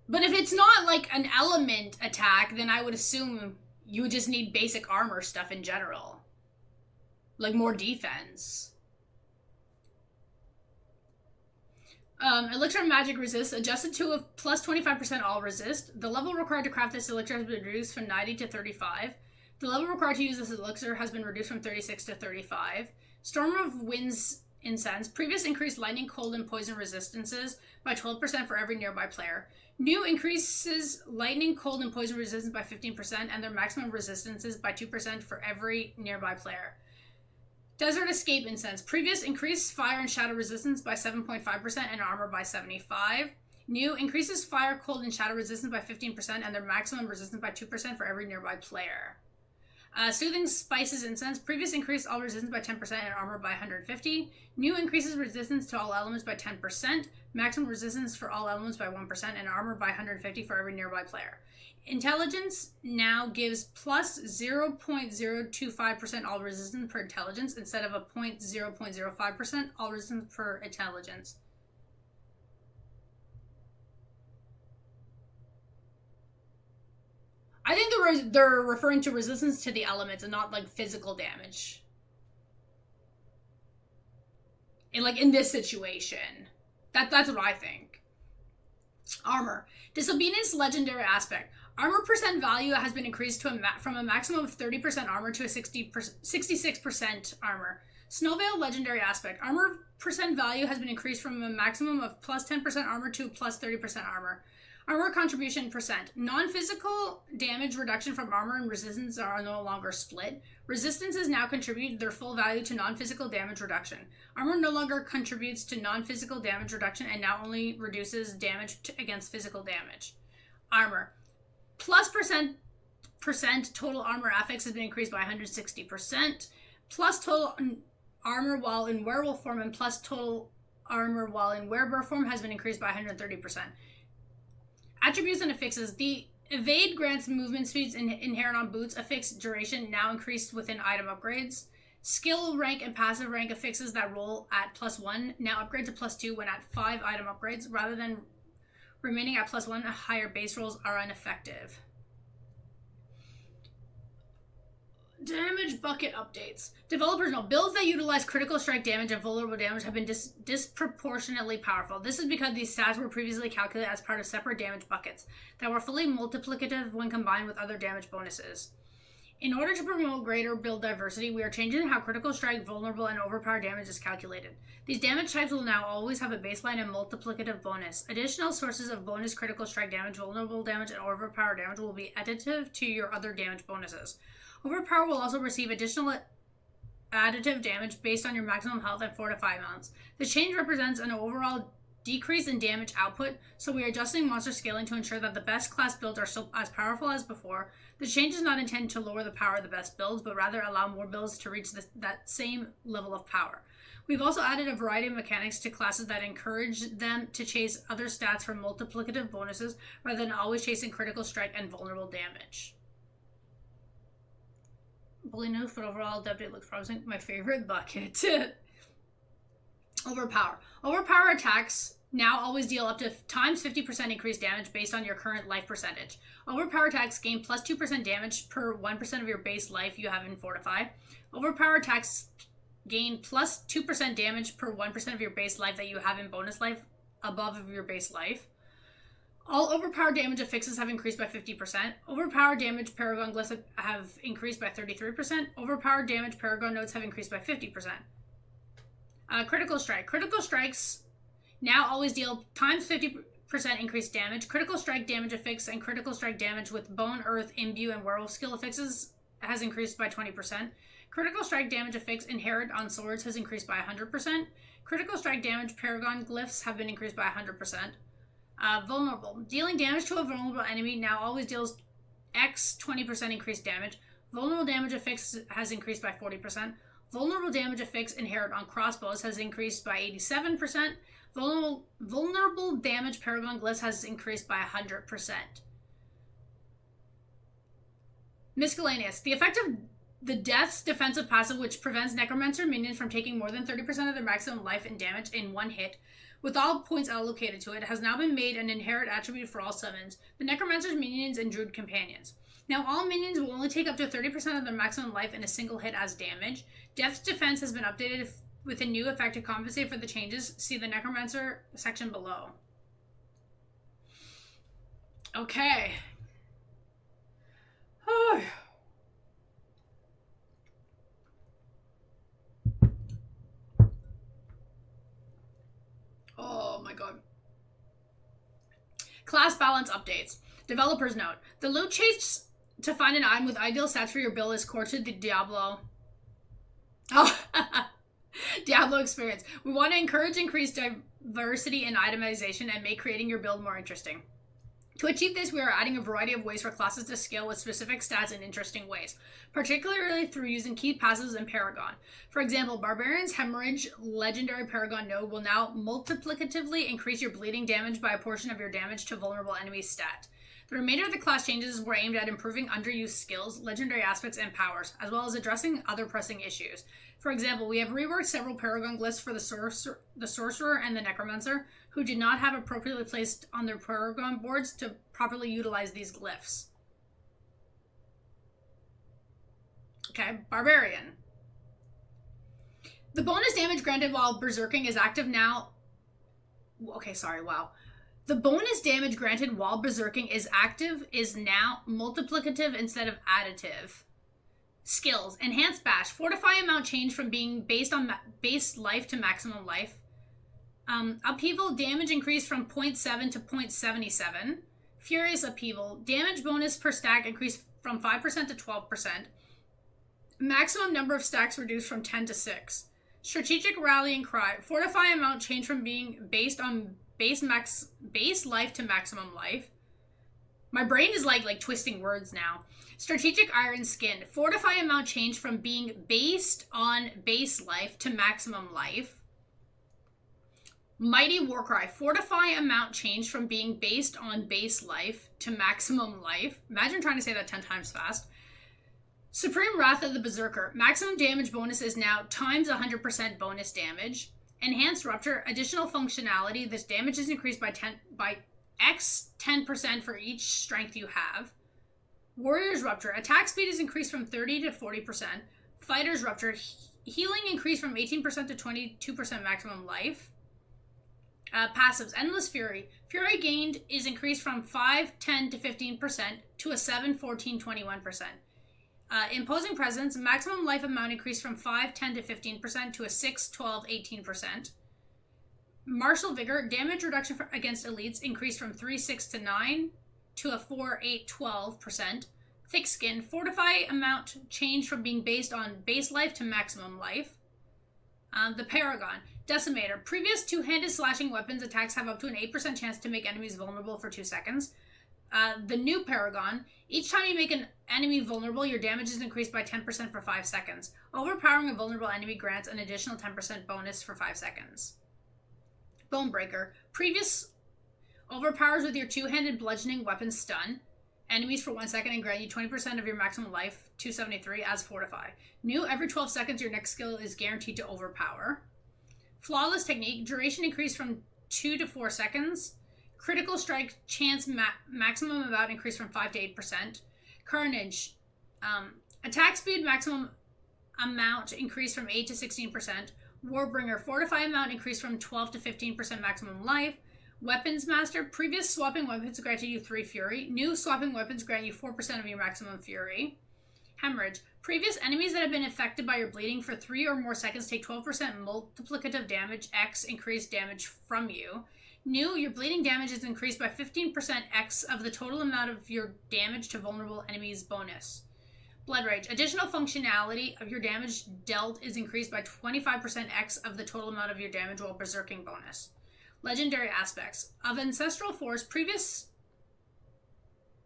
But if it's not like an element attack, then I would assume you would just need basic armor stuff in general. Like more defense. Elixir of Magic Resist, adjusted to a plus 25% all resist. The level required to craft this elixir has been reduced from 90 to 35. The level required to use this elixir has been reduced from 36 to 35. Storm of Winds Incense. Previous increased lightning, cold, and poison resistances by 12% for every nearby player. New increases lightning, cold, and poison resistance by 15% and their maximum resistances by 2% for every nearby player. Desert Escape Incense. Previous increased fire and shadow resistance by 7.5% and armor by 75%. New increases fire, cold, and shadow resistance by 15% and their maximum resistance by 2% for every nearby player. Soothing Spices Incense. Previous increased all resistance by 10% and armor by 150. New increases resistance to all elements by 10%. Maximum resistance for all elements by 1% and armor by 150 for every nearby player. Intelligence now gives plus 0.025% all resistance per intelligence instead of a 0.05% all resistance per intelligence. I think they're referring to resistance to the elements and not like physical damage. In this situation. That's what I think. Armor. Disobedience legendary aspect. Armor percent value has been increased to from a maximum of 30% armor to a 66% armor. Snowveil legendary aspect. Armor percent value has been increased from a maximum of plus 10% armor to plus 30% armor. Armor contribution percent. Non-physical damage reduction from armor and resistance are no longer split. Resistances now contribute their full value to non-physical damage reduction. Armor no longer contributes to non-physical damage reduction and now only reduces damage against physical damage. Armor. Plus percent total armor affix has been increased by 160%. Plus total armor while in werewolf form and plus total armor while in werebear form has been increased by 130%. Attributes and affixes. The evade grants movement speeds inherent on boots. Affix duration now increased within item upgrades. Skill rank and passive rank affixes that roll at +1 now upgrade to +2 when at 5 item upgrades. Rather than remaining at +1, higher base rolls are ineffective. Damage bucket updates. Developers know builds that utilize critical strike damage and vulnerable damage have been disproportionately powerful. This is because these stats were previously calculated as part of separate damage buckets that were fully multiplicative when combined with other damage bonuses. In order to promote greater build diversity, we are changing how critical strike, vulnerable, and overpower damage is calculated. These damage types will now always have a baseline and multiplicative bonus. Additional sources of bonus critical strike damage, vulnerable damage, and overpower damage will be additive to your other damage bonuses. Overpower will also receive additional additive damage based on your maximum health and fortify amounts. The change represents an overall decrease in damage output, so we are adjusting monster scaling to ensure that the best class builds are still as powerful as before. The change is not intended to lower the power of the best builds, but rather allow more builds to reach that same level of power. We've also added a variety of mechanics to classes that encourage them to chase other stats for multiplicative bonuses rather than always chasing critical strike and vulnerable damage. Bully news, but overall the update looks promising. My favorite bucket. Overpower. Overpower attacks now always deal up to times 50% increased damage based on your current life percentage. Overpower attacks gain plus 2% damage per 1% of your base life you have in Fortify. Overpower attacks gain plus 2% damage per 1% of your base life that you have in bonus life above of your base life. All overpower damage affixes have increased by 50%. Overpower damage Paragon Glyphs have increased by 33%. Overpower damage Paragon Notes have increased by 50%. Critical Strike. Critical Strikes now always deal times 50% increased damage. Critical Strike damage affix and Critical Strike damage with Bone, Earth, Imbue, and Werewolf skill affixes has increased by 20%. Critical Strike damage affix Inherit on Swords has increased by 100%. Critical Strike damage Paragon Glyphs have been increased by 100%. Vulnerable. Dealing damage to a vulnerable enemy now always deals X 20% increased damage. Vulnerable damage affix has increased by 40%. Vulnerable damage affix Inherit on crossbows has increased by 87%. Vulnerable damage Paragon Glyphs has increased by 100%. Miscellaneous. The effect of the Death's defensive passive, which prevents Necromancer minions from taking more than 30% of their maximum life and damage in one hit, with all points allocated to it, has now been made an inherent attribute for all summons, the Necromancer's minions and Druid companions. Now all minions will only take up to 30% of their maximum life in a single hit as damage. Death's defense has been updated with a new effect to compensate for the changes. See the Necromancer section below. Okay. Oh my god. Class balance updates. Developers note. The loot chase to find an item with ideal stats for your build is core to the Diablo. Oh, Diablo experience. We want to encourage increased diversity in itemization and make creating your build more interesting. To achieve this, we are adding a variety of ways for classes to scale with specific stats in interesting ways, particularly through using key passives in Paragon. For example, Barbarian's Hemorrhage Legendary Paragon node will now multiplicatively increase your bleeding damage by a portion of your damage to vulnerable enemies stat. The remainder of the class changes were aimed at improving underused skills, legendary aspects, and powers, as well as addressing other pressing issues. For example, we have reworked several Paragon glyphs for the Sorcerer and the Necromancer, who did not have appropriately placed on their Paragon boards to properly utilize these glyphs. Okay, Barbarian. The bonus damage granted while berserking is active now. Okay, sorry, wow. The bonus damage granted while berserking is now multiplicative instead of additive. Skills. Enhanced Bash. Fortify amount change from being based on base life to maximum life. Upheaval. Damage increase from 0.7 to 0.77. Furious Upheaval. Damage bonus per stack increased from 5% to 12%. Maximum number of stacks reduced from 10 to 6. Strategic Rallying Cry. Fortify amount change from being based on base life to maximum life. My brain is like twisting words now. Strategic Iron Skin. Fortify amount change from being based on base life to maximum life. Mighty Warcry. Fortify amount change from being based on base life to maximum life. Imagine trying to say that 10 times fast. Supreme Wrath of the Berserker. Maximum damage bonus is now times 100% bonus damage. Enhanced Rupture. Additional functionality. This damage is increased by 10% for each strength you have. Warrior's Rupture. Attack speed is increased from 30 to 40%. Fighter's Rupture. Healing increased from 18% to 22% maximum life. Passives. Endless Fury. Fury gained is increased from 5, 10 to 15% to a 7, 14, 21%. Imposing Presence. Maximum life amount increased from 5, 10 to 15% to a 6, 12, 18%. Martial Vigor. Damage reduction against elites increased from 3, 6 to 9 to a 4, 8, 12%. Thick Skin. Fortify amount change from being based on base life to maximum life. The Paragon. Decimator. Previous two-handed slashing weapons attacks have up to an 8% chance to make enemies vulnerable for 2 seconds. The new Paragon. Each time you make an enemy vulnerable, your damage is increased by 10% for 5 seconds. Overpowering a vulnerable enemy grants an additional 10% bonus for 5 seconds. Bonebreaker. Previous overpowers with your two-handed bludgeoning weapon stun enemies for 1 second and grant you 20% of your maximum life, 273, as Fortify. New, every 12 seconds your next skill is guaranteed to overpower. Flawless Technique. Duration increased from 2 to 4 seconds. Critical Strike chance maximum amount increased from 5 to 8%. Carnage. Attack speed maximum amount increased from 8 to 16%. Warbringer. Fortify amount increased from 12 to 15% maximum life. Weapons Master. Previous swapping weapons granted you 3 Fury. New swapping weapons grant you 4% of your maximum Fury. Hemorrhage. Previous enemies that have been affected by your bleeding for 3 or more seconds take 12% multiplicative damage X increased damage from you. New, your bleeding damage is increased by 15% X of the total amount of your damage to vulnerable enemies bonus. Blood Rage. Additional functionality of your damage dealt is increased by 25% X of the total amount of your damage while berserking bonus. Legendary Aspects. Of Ancestral Force, previous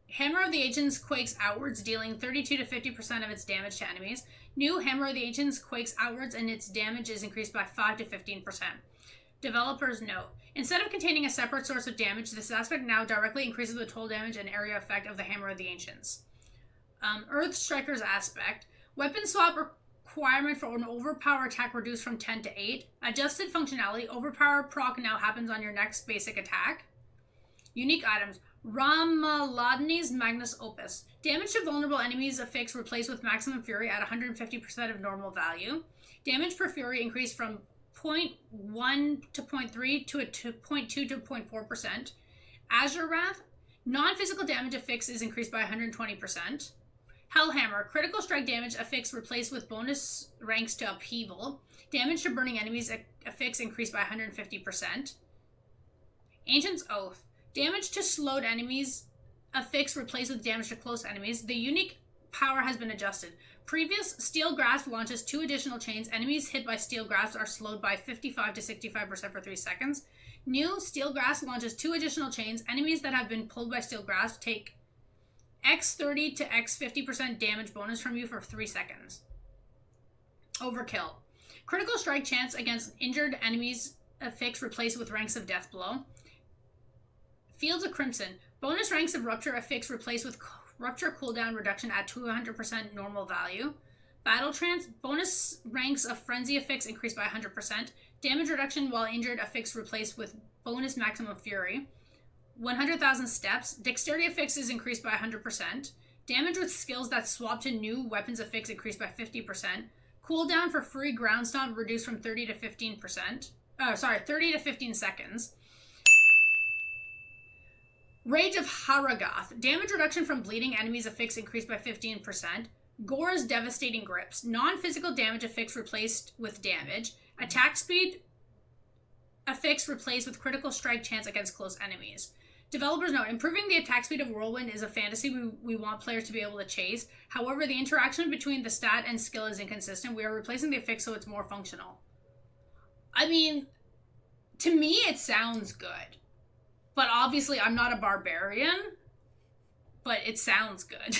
Hammer of the Ancients quakes outwards, dealing 32 to 50% of its damage to enemies. New Hammer of the Ancients quakes outwards, and its damage is increased by 5 to 15%. Developer's note. Instead of containing a separate source of damage, this aspect now directly increases the total damage and area effect of the Hammer of the Ancients. Earth Striker's Aspect. Weapon swap requirement for an overpower attack reduced from 10 to 8. Adjusted functionality. Overpower proc now happens on your next basic attack. Unique items. Ramaladni's Magnus Opus. Damage to vulnerable enemies affixed replaced with Maximum Fury at 150% of normal value. Damage per Fury increased from 0.1 to 0.3 to 0.2 to 0.4%. Azure Wrath. Non-physical damage affixed is increased by 120%. Hellhammer. Critical strike damage affixed replaced with bonus ranks to Upheaval. Damage to burning enemies affixed increased by 150%. Ancient's Oath. Damage to slowed enemies affixed replaced with damage to close enemies. The unique power has been adjusted. Previous Steel Grasp launches 2 additional chains. Enemies hit by Steel Grasp are slowed by 55 to 65% for 3 seconds. New Steelgrass launches 2 additional chains. Enemies that have been pulled by Steelgrass take X 30 to X 50% damage bonus from you for 3 seconds. Overkill. Critical strike chance against injured enemies affix replaced with ranks of Deathblow. Fields of Crimson. Bonus ranks of Rupture affix replaced with Rupture cooldown reduction at 200% normal value. Battle Trance. Bonus ranks of Frenzy affix increased by 100%. Damage reduction while injured affix replaced with bonus maximum fury. 100,000 steps. Dexterity affix is increased by 100%. Damage with skills that swap to new weapons affix increased by 50%. Cooldown for free ground stomp reduced from 30 to 15%. 30 to 15 seconds. Rage of Haragath. Damage reduction from bleeding enemies affix increased by 15%. Gore's Devastating Grips. Non-physical damage affix replaced with damage. Attack speed affix replaced with critical strike chance against close enemies. Developers note, improving the attack speed of Whirlwind is a fantasy we want players to be able to chase. However, the interaction between the stat and skill is inconsistent. We are replacing the affix so it's more functional. I mean, to me, it sounds good. But obviously, I'm not a barbarian. But it sounds good.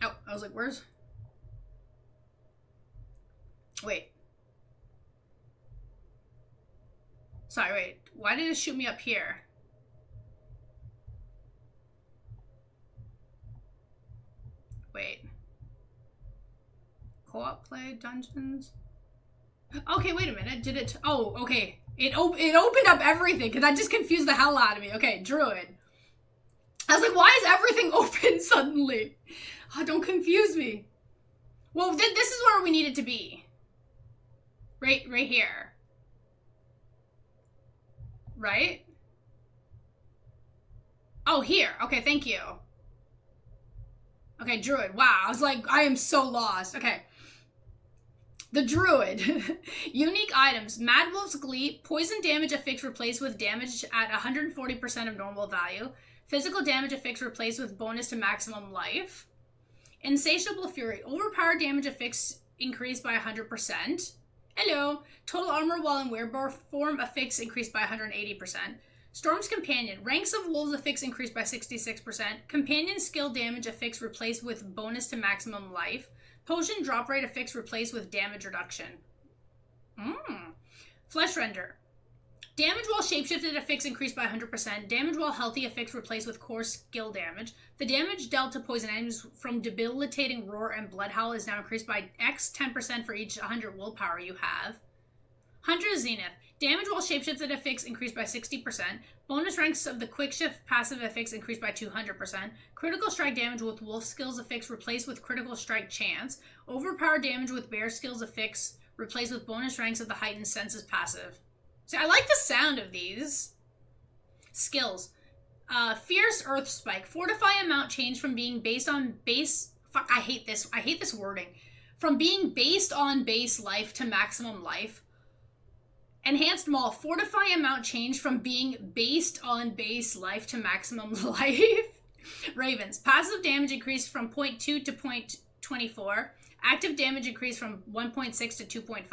Oh, I was like, where's... Wait. Sorry, wait. Why did it shoot me up here? Wait. Co-op play dungeons? Okay, wait a minute. Did it... Oh, okay. It opened up everything, because that just confused the hell out of me. Okay, Druid. I was like, why is everything open suddenly? Oh, don't confuse me. Well, this is where we need it to be. Right here. Right? Oh, here. Okay, thank you. Okay, Druid. Wow, I was like, I am so lost. Okay. The Druid. Unique items. Mad Wolf's Glee. Poison damage affix replaced with damage at 140% of normal value. Physical damage affix replaced with bonus to maximum life. Insatiable Fury. Overpowered damage affix increased by 100%. Hello. Total armor while in werebear form affix increased by 180%. Storm's Companion. Ranks of Wolves affix increased by 66%. Companion skill damage affix replaced with bonus to maximum life. Potion drop rate affix replaced with damage reduction. Flesh Render. Damage while shapeshifted affix increased by 100%. Damage while healthy affix replaced with core skill damage. The damage dealt to poison enemies from debilitating roar and blood howl is now increased by X 10% for each 100 willpower you have. Hunter's Zenith. Damage while shapeshifted affix increased by 60%. Bonus ranks of the quick shift passive affix increased by 200%. Critical strike damage with wolf skills affix replaced with critical strike chance. Overpowered damage with bear skills affix replaced with bonus ranks of the heightened senses passive. See, I like the sound of these. Skills. Fierce Earth Spike. Fortify amount change from being based on base... Fuck, I hate this. I hate this wording. From being based on base life to maximum life. Enhanced Maul. Fortify amount change from being based on base life to maximum life. Ravens. Passive damage increased from 0.2 to 0.24. Active damage increased from 1.6 to 2.5.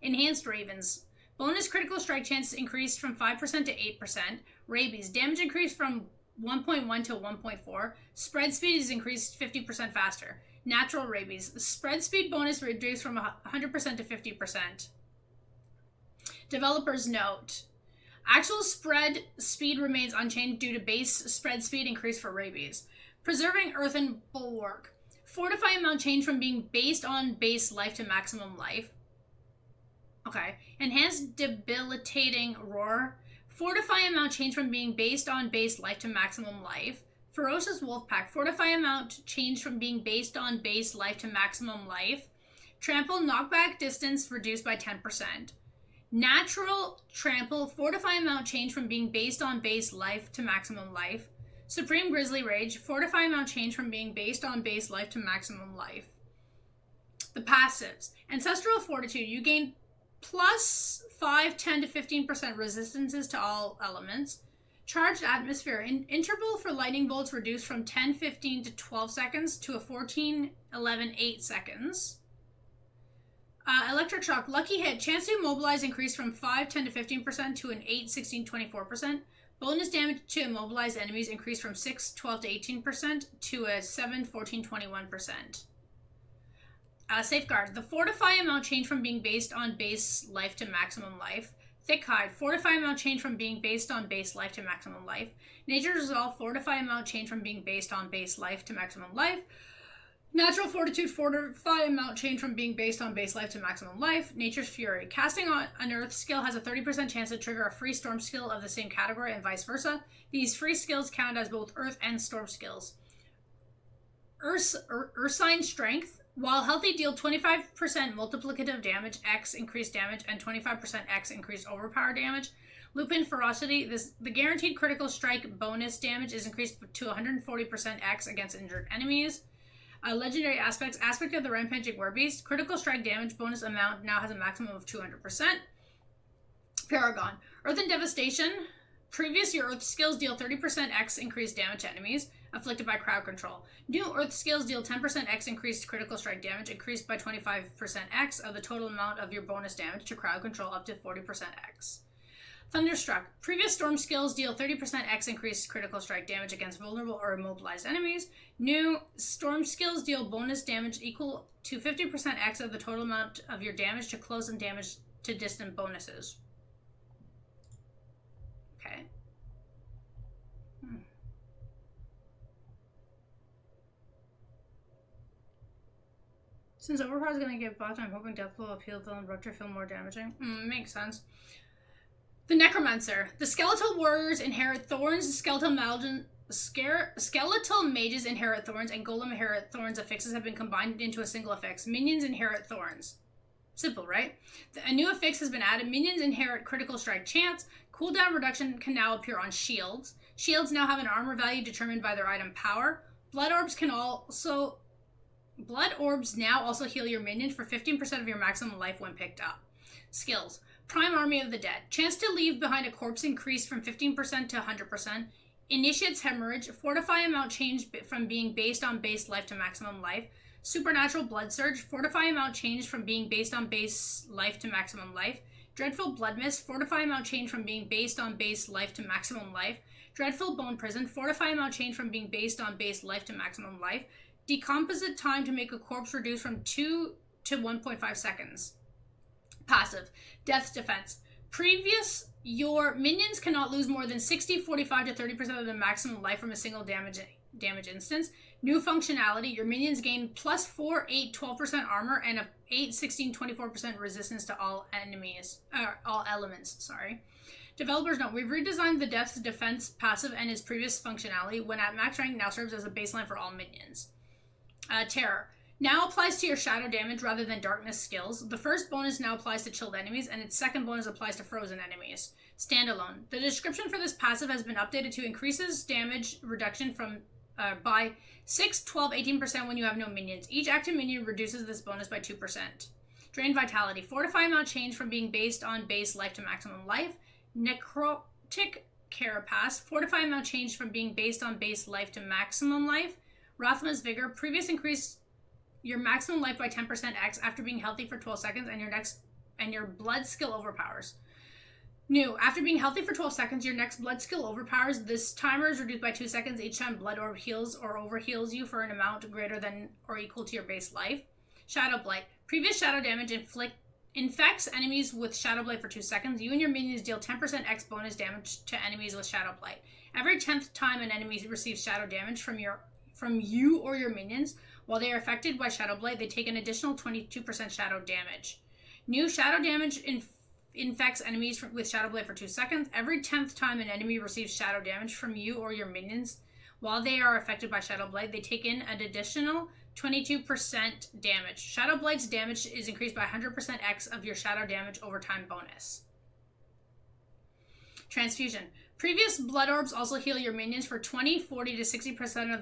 Enhanced Ravens. Bonus critical strike chance increased from 5% to 8%. Rabies. Damage increased from 1.1 to 1.4. Spread speed is increased 50% faster. Natural Rabies. Spread speed bonus reduced from 100% to 50%. Developers note. Actual spread speed remains unchanged due to base spread speed increase for Rabies. Preserving Earthen Bulwark. Fortify amount change from being based on base life to maximum life. Okay. Enhanced Debilitating Roar. Fortify amount change from being based on base life to maximum life. Ferocious Wolfpack. Fortify amount change from being based on base life to maximum life. Trample knockback distance reduced by 10%. Natural Trample. Fortify amount change from being based on base life to maximum life. Supreme Grizzly Rage. Fortify amount change from being based on base life to maximum life. The passives. Ancestral Fortitude. You gain plus 5, 10 to 15% resistances to all elements. Charged atmosphere. Interval for lightning bolts reduced from 10-15 to 12 seconds to a 14-11-8 seconds. Electric shock. Lucky hit. Chance to immobilize increased from 5-10 to 15% to an 8-16 24%. Bonus damage to immobilized enemies increased from 6-12 to 18% to a 7-14 21%. Safeguard. The fortify amount changed from being based on base life to maximum life. Thick hide. Fortify amount changed from being based on base life to maximum life. Nature's resolve. Fortify amount changed from being based on base life to maximum life. Natural fortitude. Fortify amount changed from being based on base life to maximum life. Nature's fury. Casting on an earth skill has a 30% chance to trigger a free storm skill of the same category and vice versa. These free skills count as both earth and storm skills. Ursine strength. While healthy, deal 25% multiplicative damage, X increased damage, and 25% X increased overpower damage. Lupin ferocity. The guaranteed critical strike bonus damage is increased to 140% X against injured enemies. Legendary aspects. Aspect of the Rampaging Werbeast. Critical strike damage bonus amount now has a maximum of 200%. Paragon. Earth and Devastation. Previous your Earth skills deal 30% X increased damage to enemies afflicted by crowd control. New Earth skills deal 10% X increased critical strike damage, increased by 25% X of the total amount of your bonus damage to crowd control up to 40% X. Thunderstruck. Previous storm skills deal 30% X increased critical strike damage against vulnerable or immobilized enemies. New storm skills deal bonus damage equal to 50% X of the total amount of your damage to close and damage to distant bonuses. Okay. Since Overpower is going to get bot, I'm hoping Death will appeal to Rupture feel more damaging. Makes sense. The Necromancer. The Skeletal Warriors inherit Thorns, Skeletal Mages inherit Thorns, and Golem inherit Thorns affixes have been combined into a single affix. Minions inherit Thorns. Simple, right? A new affix has been added. Minions inherit Critical Strike Chance. Cooldown reduction can now appear on shields. Shields now have an armor value determined by their item power. Blood Orbs now also heal your minions for 15% of your maximum life when picked up. Skills. Prime Army of the Dead. Chance to leave behind a corpse increased from 15% to 100%. Initiates Hemorrhage. Fortify amount changed from being based on base life to maximum life. Supernatural Blood Surge. Fortify amount changed from being based on base life to maximum life. Dreadful Blood Mist. Fortify amount changed from being based on base life to maximum life. Dreadful Bone Prison. Fortify amount changed from being based on base life to maximum life. Decomposite time to make a corpse reduced from 2 to 1.5 seconds. Passive. Death's Defense. Previous, your minions cannot lose more than 60, 45 to 30% of the maximum life from a single damage instance. New functionality. Your minions gain plus 4, 8, 12% armor and a 8, 16, 24% resistance to all elements. Developers note, we've redesigned the Death's Defense passive and its previous functionality when at max rank now serves as a baseline for all minions. Terror. Now applies to your shadow damage rather than darkness skills. The first bonus now applies to chilled enemies, and its second bonus applies to frozen enemies. Standalone. The description for this passive has been updated to increases damage reduction from by 6, 12, 18% when you have no minions. Each active minion reduces this bonus by 2%. Drain Vitality. Fortify amount change from being based on base life to maximum life. Necrotic Carapace. Fortify amount changed from being based on base life to maximum life. Rathma's Vigor. Previous increase your maximum life by 10% X after being healthy for 12 seconds and your blood skill overpowers. New. After being healthy for 12 seconds, your next blood skill overpowers. This timer is reduced by 2 seconds each time Blood Orb heals or overheals you for an amount greater than or equal to your base life. Shadow Blight. Previous shadow damage infects enemies with Shadow Blight for 2 seconds. You and your minions deal 10% X bonus damage to enemies with Shadow Blight. Every 10th time an enemy receives shadow damage from you or your minions, while they are affected by Shadow Blight, they take an additional 22% shadow damage. New shadow damage infects enemies with Shadow Blight for 2 seconds. Every 10th time an enemy receives shadow damage from you or your minions, while they are affected by Shadow Blight, they take in an additional 22% damage. Shadow Blight's damage is increased by 100% X of your shadow damage over time bonus. Transfusion. Previous Blood Orbs also heal your minions for 20, 40 to 60%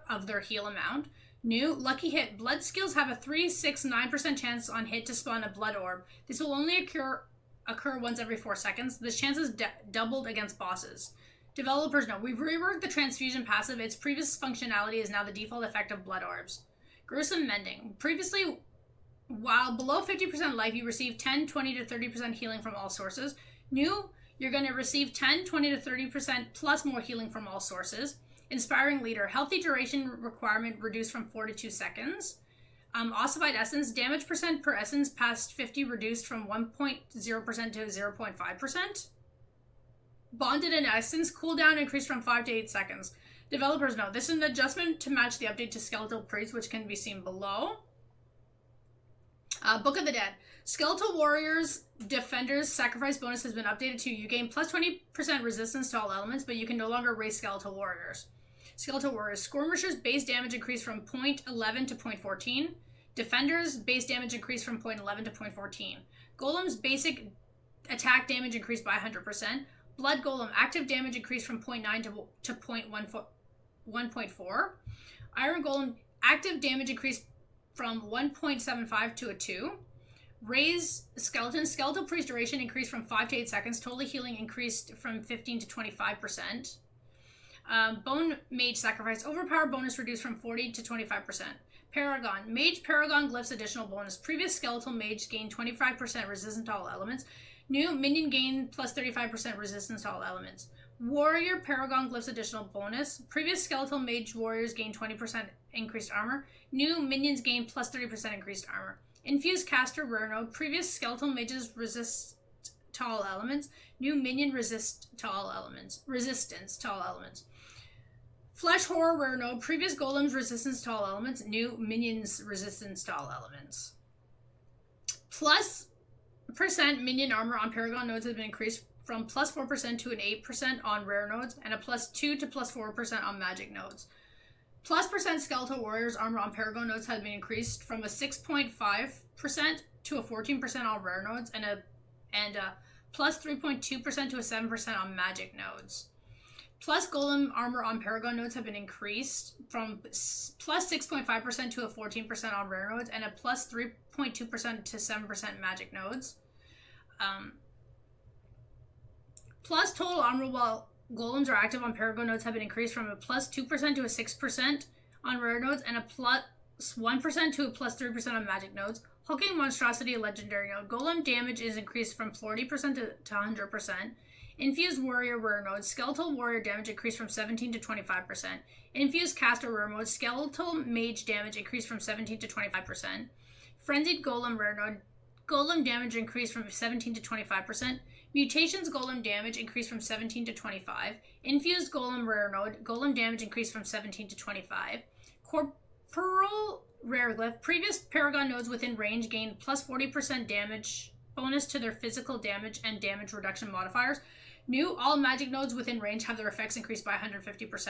of their heal amount. New. Lucky Hit. Blood skills have a 3, 6, 9% chance on hit to spawn a Blood Orb. This will only occur once every 4 seconds. This chance is doubled against bosses. Developers know. We've reworked the transfusion passive. Its previous functionality is now the default effect of blood orbs. Gruesome mending. Previously, while below 50% life, you receive 10, 20 to 30% healing from all sources. New, you're going to receive 10, 20 to 30% plus more healing from all sources. Inspiring leader. Healthy duration requirement reduced from 4 to 2 seconds. Ossified essence. Damage percent per essence past 50 reduced from 1.0% to 0.5%. Bonded in essence. Cooldown increased from 5 to 8 seconds. Developers know. This is an adjustment to match the update to Skeletal Priest, which can be seen below. Book of the Dead. Skeletal Warriors Defenders Sacrifice bonus has been updated to you gain plus 20% resistance to all elements, but you can no longer raise Skeletal Warriors. Skeletal Warriors. Skirmishers base damage increased from 0.11 to 0.14. Defenders base damage increased from 0.11 to 0.14. Golems basic attack damage increased by 100%. Blood Golem active damage increased from 0.9 to 1.4. Iron Golem active damage increased from 1.75 to a 2. Raise Skeleton. Skeletal Priest duration increased from 5 to 8 seconds. Total healing increased from 15 to 25%. Bone Mage Sacrifice. Overpower bonus reduced from 40 to 25%. Paragon. Mage Paragon Glyphs additional bonus. Previous Skeletal Mage gained 25% resistance to all elements. New minion gain plus 35% resistance to all elements. Warrior Paragon Glyphs additional bonus. Previous Skeletal Mage Warriors gain 20% increased armor. New minions gain plus 30% increased armor. Infused Caster Rare Node. Previous Skeletal Mages resist to all elements. New minion resistance to all elements. Flesh Horror Rare Node. Previous Golems resistance to all elements. New minions resistance to all elements. Plus % minion armor on Paragon nodes has been increased from plus 4% to an 8% on rare nodes, and a plus 2 to plus 4% on magic nodes. Plus % Skeletal Warriors armor on Paragon nodes has been increased from a 6.5% to a 14% on rare nodes, and a plus 3.2% to a 7% on magic nodes. Plus Golem armor on Paragon nodes have been increased from plus 6.5% to a 14% on rare nodes, and a plus 3.2% to 7% magic nodes. Plus total armor while golems are active on Paragon nodes have been increased from a plus 2% to a 6% on rare nodes, and a plus 1% to a plus 3% on magic nodes. Hulking Monstrosity Legendary Node. Golem damage is increased from 40% to 100%. Infused Warrior Rare Node. Skeletal Warrior damage increased from 17 to 25%. Infused Caster Rare Mode. Skeletal Mage damage increased from 17 to 25%. Frenzied Golem Rare Node. Golem damage increased from 17 to 25%. Mutations Golem damage increased from 17 to 25. Infused Golem Rare Node. Golem damage increased from 17 to 25. Corporal Rare Glyph. Previous Paragon nodes within range gained plus 40% damage bonus to their physical damage and damage reduction modifiers. New, all magic nodes within range have their effects increased by 150%.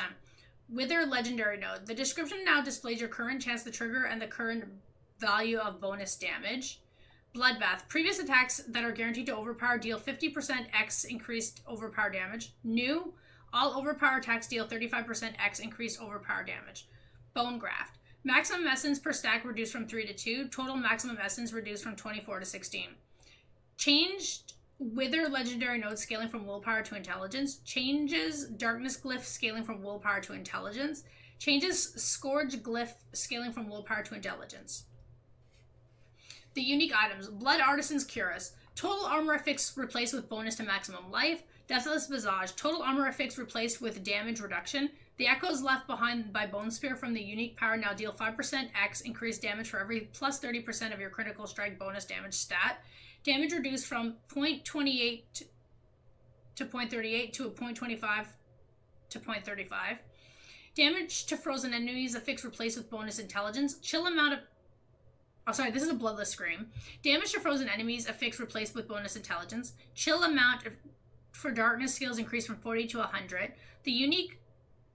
Wither Legendary Node. The description now displays your current chance to trigger and the current value of bonus damage. Bloodbath. Previous attacks that are guaranteed to overpower deal 50% X increased overpower damage. New, all overpower attacks deal 35% X increased overpower damage. Bone Graft. Maximum essence per stack reduced from 3 to 2. Total maximum essence reduced from 24 to 16. Changed Wither Legendary Node scaling from willpower to intelligence. Changes Darkness Glyph scaling from willpower to intelligence. Changes Scourge Glyph scaling from willpower to intelligence. The unique items. Blood Artisan's Cuirass. Total armor affix replaced with bonus to maximum life. Deathless Visage. Total armor affix replaced with damage reduction. The echoes left behind by Bone Spear from the unique power now deal 5% X increased damage for every plus 30% of your critical strike bonus damage stat. Damage reduced from 0.28 to 0.38 to a 0.25 to 0.35. Damage to frozen enemies affixed replaced with bonus intelligence. Chill amount of... Oh, sorry, this is a Bloodless Scream. Damage to frozen enemies affixed replaced with bonus intelligence. Chill amount for darkness skills increased from 40 to 100. The unique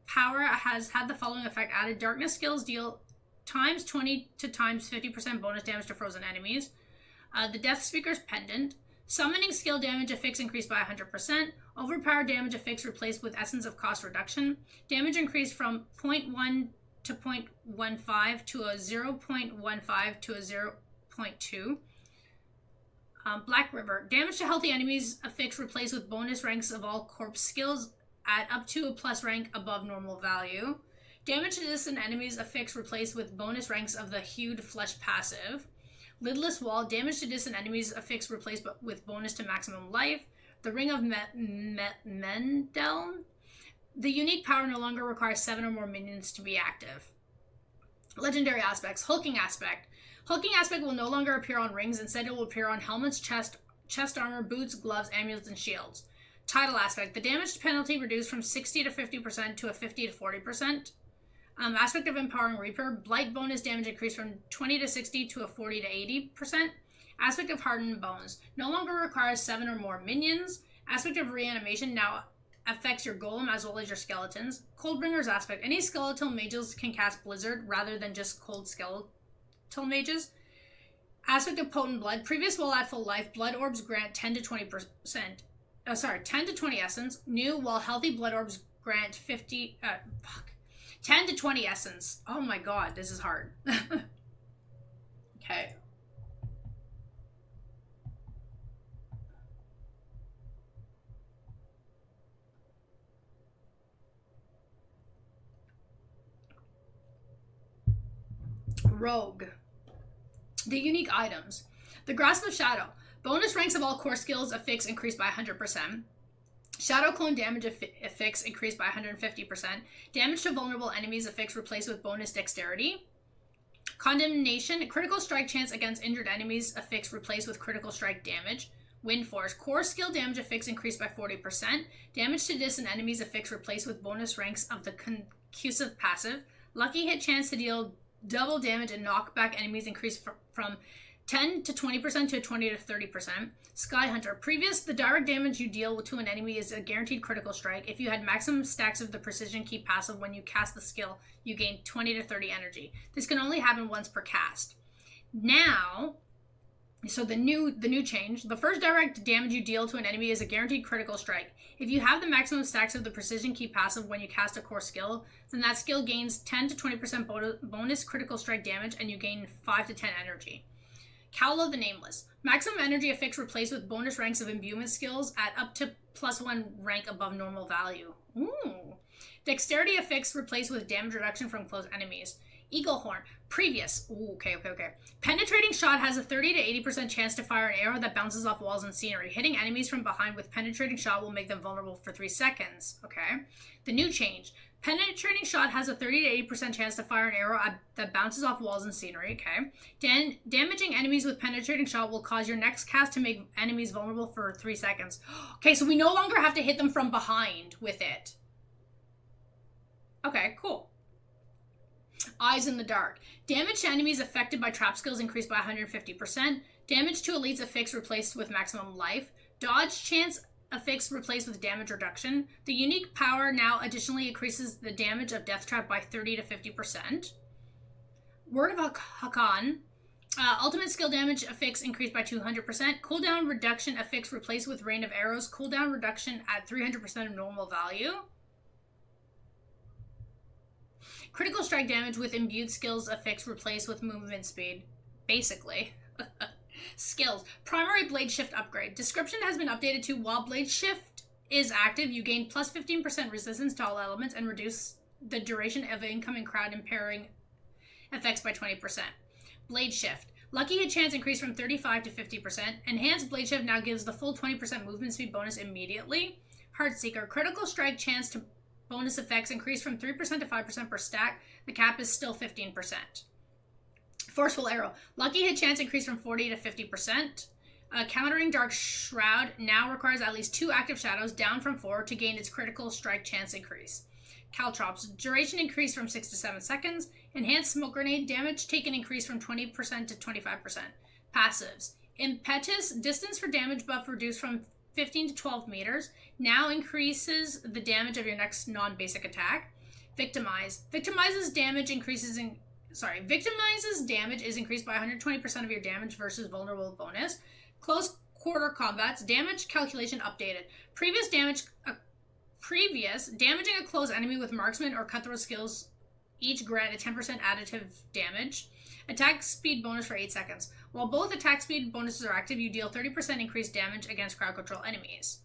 power has had the following effect added. Darkness skills deal times 20 to times 50% bonus damage to frozen enemies. The Death Speaker's Pendant. Summoning skill damage affix increased by 100%. Overpower damage affix replaced with Essence of Cost Reduction. Damage increased from 0.1 to 0.15 to a 0.15 to a 0.2. Black River. Damage to healthy enemies affix replaced with bonus ranks of all corpse skills at up to a plus rank above normal value. Damage to distant enemies affixed replaced with bonus ranks of the Hewed Flesh passive. Lidless Wall, damage to distant enemies affixed replaced with bonus to maximum life. The Ring of Mendel. The unique power no longer requires 7 or more minions to be active. Legendary aspects. Hulking aspect. Hulking aspect will no longer appear on rings. Instead, it will appear on helmets, chest armor, boots, gloves, amulets, and shields. Tidal aspect. The damage penalty reduced from 60 to 50% to a 50 to 40%. Aspect of Empowering Reaper. Blight bonus damage increased from 20 to 60 to a 40 to 80%. Aspect of Hardened Bones. No longer requires 7 or more minions. Aspect of Reanimation now affects your golem as well as your skeletons. Coldbringer's aspect. Any skeletal mages can cast Blizzard rather than just cold skeletal mages. Aspect of Potent Blood. Previous while at full life, blood orbs grant 10 to 20%. 10 to 20 essence. New, while healthy blood orbs grant 10 to 20 essence. Oh my god, this is hard. Okay. Rogue. The unique items. The Grasp of Shadow. Bonus ranks of all core skills affix increased by 100%. Shadow Clone damage affix increased by 150%. Damage to vulnerable enemies affix replaced with bonus dexterity. Condemnation. Critical strike chance against injured enemies affix replaced with critical strike damage. Wind Force. Core skill damage affix increased by 40%. Damage to distant enemies affix replaced with bonus ranks of the concussive passive. Lucky hit chance to deal double damage and knockback enemies increased from 10 to 20% to 20 to 30%. Sky Hunter. The direct damage you deal to an enemy is a guaranteed critical strike. If you had maximum stacks of the Precision Key passive when you cast the skill, you gain 20 to 30 energy. This can only happen once per cast. Now, so the new change. The first direct damage you deal to an enemy is a guaranteed critical strike. If you have the maximum stacks of the Precision Key passive when you cast a core skill, then that skill gains 10 to 20% bonus critical strike damage and you gain 5 to 10 energy. Cowl of the Nameless. Maximum energy affix replaced with bonus ranks of imbuement skills at up to +1 rank above normal value. Ooh. Dexterity affix replaced with damage reduction from close enemies. Eagle Horn. Okay. Penetrating Shot has a 30 to 80% chance to fire an arrow that bounces off walls and scenery. Hitting enemies from behind with Penetrating Shot will make them vulnerable for 3 seconds. Okay. The new change. Penetrating Shot has a 30 to 80% chance to fire an arrow that bounces off walls and scenery. Okay. Damaging enemies with Penetrating Shot will cause your next cast to make enemies vulnerable for 3 seconds. Okay, so we no longer have to hit them from behind with it. Okay, cool. Eyes in the Dark. Damage to enemies affected by trap skills increased by 150%. Damage to elites affixed replaced with maximum life. Dodge chance affixed replaced with damage reduction. The unique power now additionally increases the damage of death trap by 30 to 50%. Word of Hakan. Ultimate skill damage affix increased by 200%. Cooldown reduction affix replaced with rain of arrows. Cooldown reduction at 300% of normal value. Critical strike damage with imbued skills affix replaced with movement speed. Basically. Skills. Primary Blade Shift upgrade. Description has been updated to while Blade Shift is active, you gain plus 15% resistance to all elements and reduce the duration of incoming crowd impairing effects by 20%. Blade Shift. Lucky hit chance increased from 35 to 50%. Enhanced Blade Shift now gives the full 20% movement speed bonus immediately. Heartseeker. Critical strike chance to bonus effects increase from 3% to 5% per stack. The cap is still 15%. Forceful Arrow. Lucky hit chance increased from 40 to 50%. Countering Dark Shroud now requires at least 2 active shadows, down from 4, to gain its critical strike chance increase. Caltrops. Duration increased from 6 to 7 seconds. Enhanced Smoke Grenade. Damage taken increased from 20% to 25%. Passives. Impetus. Distance for damage buff reduced from 15 to 12 meters. Now increases the damage of your next non-basic attack. Victimize. Victimizes damage damage is increased by 120% of your damage versus vulnerable bonus. Close quarter combats. Damage calculation updated. Previous damaging a close enemy with marksman or cutthroat skills each grant a 10% additive damage. Attack speed bonus for 8 seconds. While both attack speed bonuses are active, you deal 30% increased damage against crowd control enemies.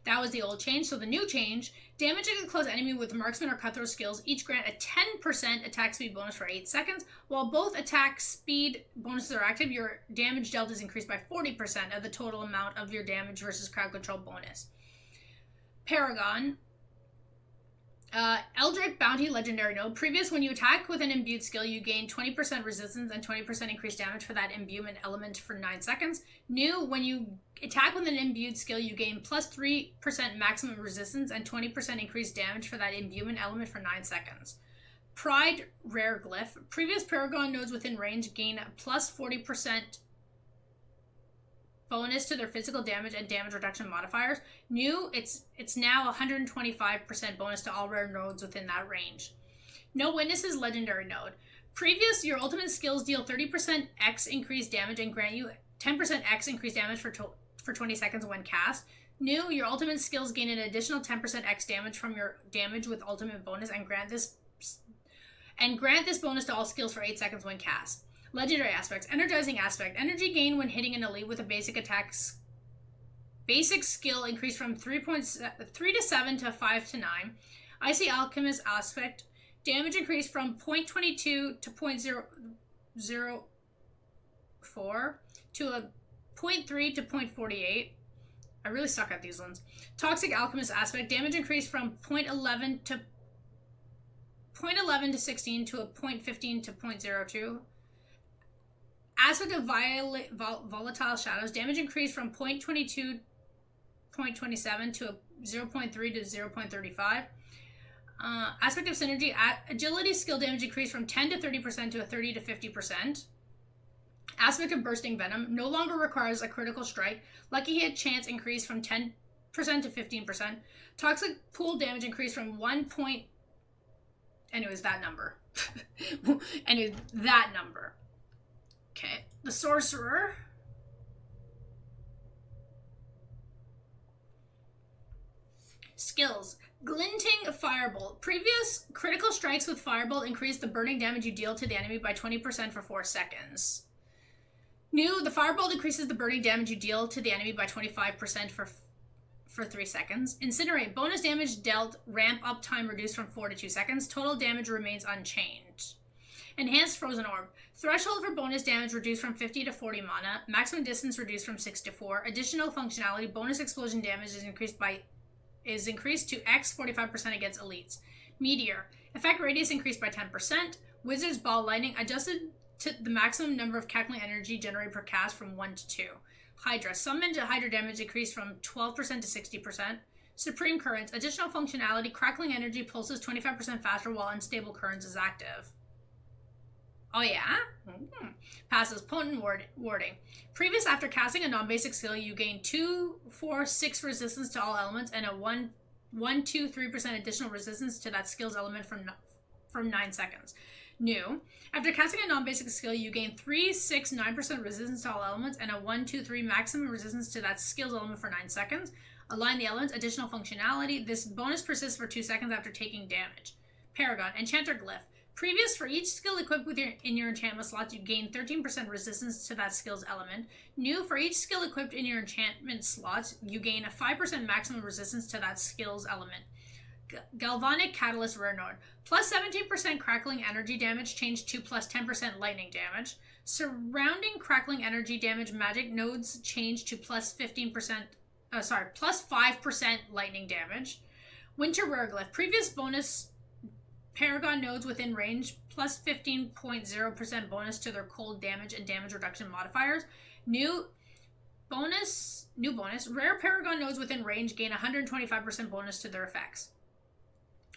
That was the old change. So the new change, damaging a close enemy with marksman or cutthroat skills each grant a 10% attack speed bonus for 8 seconds. While both attack speed bonuses are active, your damage dealt is increased by 40% of the total amount of your damage versus crowd control bonus. Paragon. Eldritch Bounty Legendary Node. Previous, when you attack with an imbued skill, you gain 20% resistance and 20% increased damage for that imbuement element for 9 seconds. New, when you attack with an imbued skill, you gain plus 3% maximum resistance and 20% increased damage for that imbuement element for 9 seconds. Pride Rare Glyph. Previous Paragon nodes within range gain a plus 40% bonus to their physical damage and damage reduction modifiers. New, it's now 125% bonus to all rare nodes within that range. No Witnesses Legendary Node. Previous, your ultimate skills deal 30% X increased damage and grant you 10% X increased damage for 20 seconds when cast. New, your ultimate skills gain an additional 10% X damage from your damage with ultimate bonus and grant this bonus to all skills for 8 seconds when cast. Legendary Aspects. Energizing Aspect. Energy gain when hitting an elite with a basic attack. Basic skill increased from 3 to 7 to 5 to 9. Icy Alchemist Aspect. Damage increased from 0.22 to 0.004 to a 0.3 to 0.48. I really suck at these ones. Toxic Alchemist Aspect. Damage increased from 0.11 to 16 to a 0.15 to 0.02. Aspect of Volatile Shadows. Damage increased from 0.22 to 0.27 to a 0.3 to 0.35. Aspect of Synergy. Agility skill damage increased from 10 to 30% to a 30 to 50%. Aspect of Bursting Venom. No longer requires a critical strike. Lucky hit chance increased from 10% to 15%. Toxic pool damage increased from 1 point... Anyways, that number. Okay, the Sorcerer. Skills. Glinting Firebolt. Previous critical strikes with Firebolt increase the burning damage you deal to the enemy by 20% for 4 seconds. New, the Firebolt increases the burning damage you deal to the enemy by 25% for 3 seconds. Incinerate. Bonus damage dealt, ramp up time reduced from 4 to 2 seconds. Total damage remains unchanged. Enhanced Frozen Orb. Threshold for bonus damage reduced from 50 to 40 mana. Maximum distance reduced from 6 to 4. Additional functionality. Bonus explosion damage is increased to X 45% against elites. Meteor. Effect radius increased by 10%. Wizard's Ball Lightning adjusted to the maximum number of cackling energy generated per cast from 1 to 2. Hydra. Summoned Hydra damage increased from 12% to 60%. Supreme Currents. Additional functionality. Crackling energy pulses 25% faster while unstable currents is active. Oh yeah? Mm-hmm. Passes Potent Warding. Previous, after casting a non-basic skill, you gain 2, 4, 6 resistance to all elements and a 1, 2, 3% additional resistance to that skill's element from 9 seconds. New. After casting a non-basic skill, you gain 3, 6, 9% resistance to all elements and a 1, 2, 3 maximum resistance to that skill's element for 9 seconds. Align the elements. Additional functionality. This bonus persists for 2 seconds after taking damage. Paragon. Enchanter Glyph. Previous, for each skill equipped in your enchantment slot, you gain 13% resistance to that skill's element. New, for each skill equipped in your enchantment slot, you gain a 5% maximum resistance to that skill's element. Galvanic Catalyst Rare Node. Plus 17% crackling energy damage changed to plus 10% lightning damage. Surrounding crackling energy damage magic nodes changed to plus 5% lightning damage. Winter Rare Glyph. Previous bonus Paragon nodes within range, plus 15.0% bonus to their cold damage and damage reduction modifiers. New bonus. Rare Paragon nodes within range gain 125% bonus to their effects.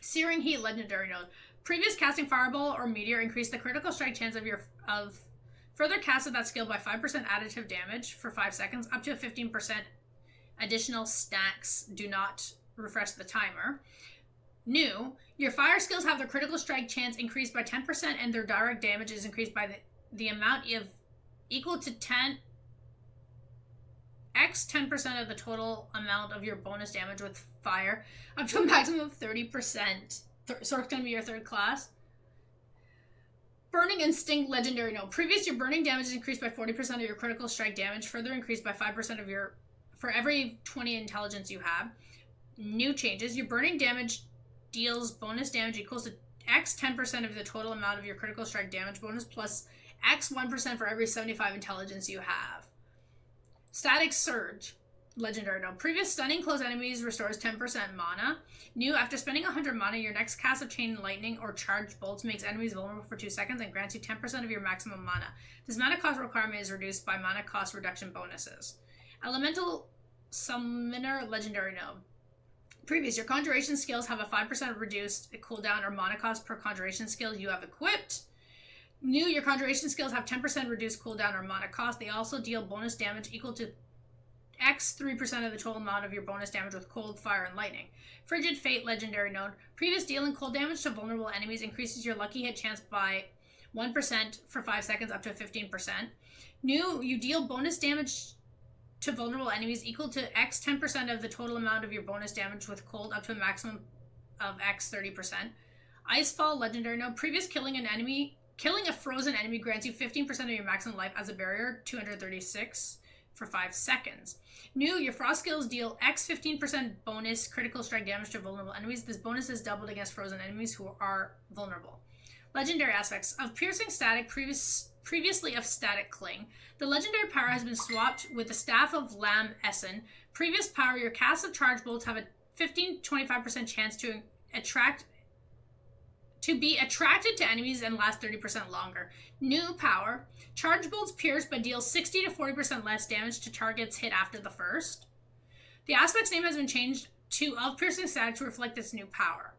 Searing Heat Legendary Node. Previous casting Fireball or Meteor increased the critical strike chance of further cast of that skill by 5% additive damage for 5 seconds, up to a 15% additional stacks. Do not refresh the timer. New, your fire skills have their critical strike chance increased by 10% and their direct damage is increased by the amount equal to 10 10% of the total amount of your bonus damage with fire, up to a maximum of 30%. So it's going to be your third class. Burning Instinct Legendary Node. Previous, your burning damage is increased by 40% of your critical strike damage, further increased by 5% for every 20 intelligence you have. New changes. Your burning damage deals bonus damage equals to X 10% of the total amount of your critical strike damage bonus plus X 1% for every 75 intelligence you have. Static Surge. Legendary node. Previous stunning close enemies restores 10% mana. New, after spending 100 mana, your next cast of Chain Lightning or Charged Bolts makes enemies vulnerable for 2 seconds and grants you 10% of your maximum mana. This mana cost requirement is reduced by mana cost reduction bonuses. Elemental Summoner Legendary node. Previous, your conjuration skills have a 5% reduced cooldown or mana cost per conjuration skill you have equipped. New, your conjuration skills have 10% reduced cooldown or mana cost. They also deal bonus damage equal to X 3% of the total amount of your bonus damage with cold, fire, and lightning. Frigid Fate Legendary node. Previous, dealing cold damage to vulnerable enemies increases your lucky hit chance by 1% for 5 seconds up to 15%. New, you deal bonus damage to vulnerable enemies equal to X 10% of the total amount of your bonus damage with cold up to a maximum of X 30%. Icefall Legendary node. Previous, killing a frozen enemy grants you 15% of your maximum life as a barrier, 236 for 5 seconds. New, your frost skills deal X 15% bonus critical strike damage to vulnerable enemies. This bonus is doubled against frozen enemies who are vulnerable. Legendary aspects. Of piercing static, previously of static cling. The legendary power has been swapped with the Staff of Lam Essen. Previous power, your cast of charge bolts have a 15-25% chance to be attracted to enemies and last 30% longer. New power. Charge bolts pierce but deal 60 to 40% less damage to targets hit after the first. The aspect's name has been changed to of piercing static to reflect this new power.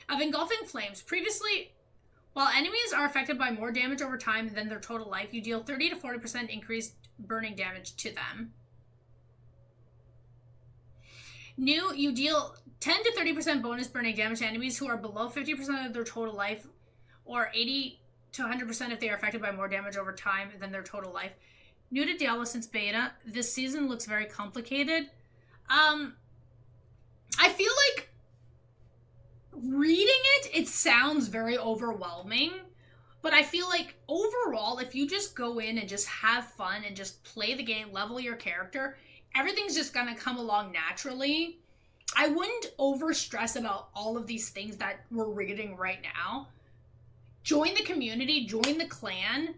Of engulfing flames. Previously, while enemies are affected by more damage over time than their total life, you deal 30 to 40% increased burning damage to them. New, you deal 10 to 30% bonus burning damage to enemies who are below 50% of their total life, or 80 to 100% if they are affected by more damage over time than their total life. New to Diablo since beta, this season looks very complicated. I feel like reading it sounds very overwhelming, but I feel like overall, if you just go in and just have fun and just play the game, level your character, everything's just gonna come along naturally. I wouldn't over stress about all of these things that we're reading right now. Join the community, join the clan.